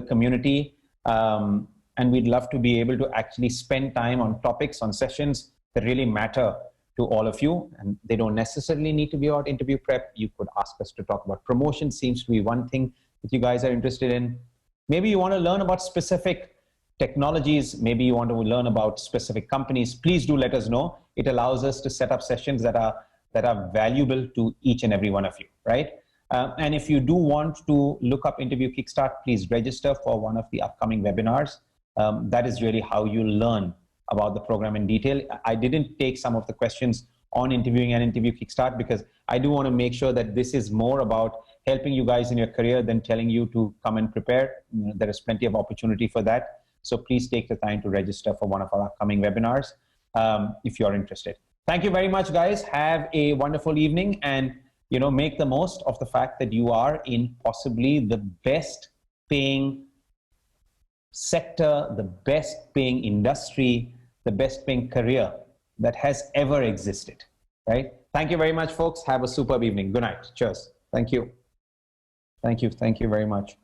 community, and we'd love to be able to actually spend time on topics, on sessions that really matter to all of you. And they don't necessarily need to be about interview prep. You could ask us to talk about promotion. Seems to be one thing that you guys are interested in. Maybe you want to learn about specific technologies. Maybe you want to learn about specific companies. Please do let us know. It allows us to set up sessions that are valuable to each and every one of you, right? And if you do want to look up Interview Kickstart, please register for one of the upcoming webinars. That is really how you learn about the program in detail. I didn't take some of the questions on interviewing and Interview Kickstart because I do want to make sure that this is more about helping you guys in your career than telling you to come and prepare. There is plenty of opportunity for that. So please take the time to register for one of our upcoming webinars if you're interested. Thank you very much, guys. Have a wonderful evening, and make the most of the fact that you are in possibly the best paying sector, the best paying industry, the best paying career that has ever existed, right? Thank you very much, folks. Have a superb evening. Good night. Cheers. Thank you. Thank you. Thank you very much.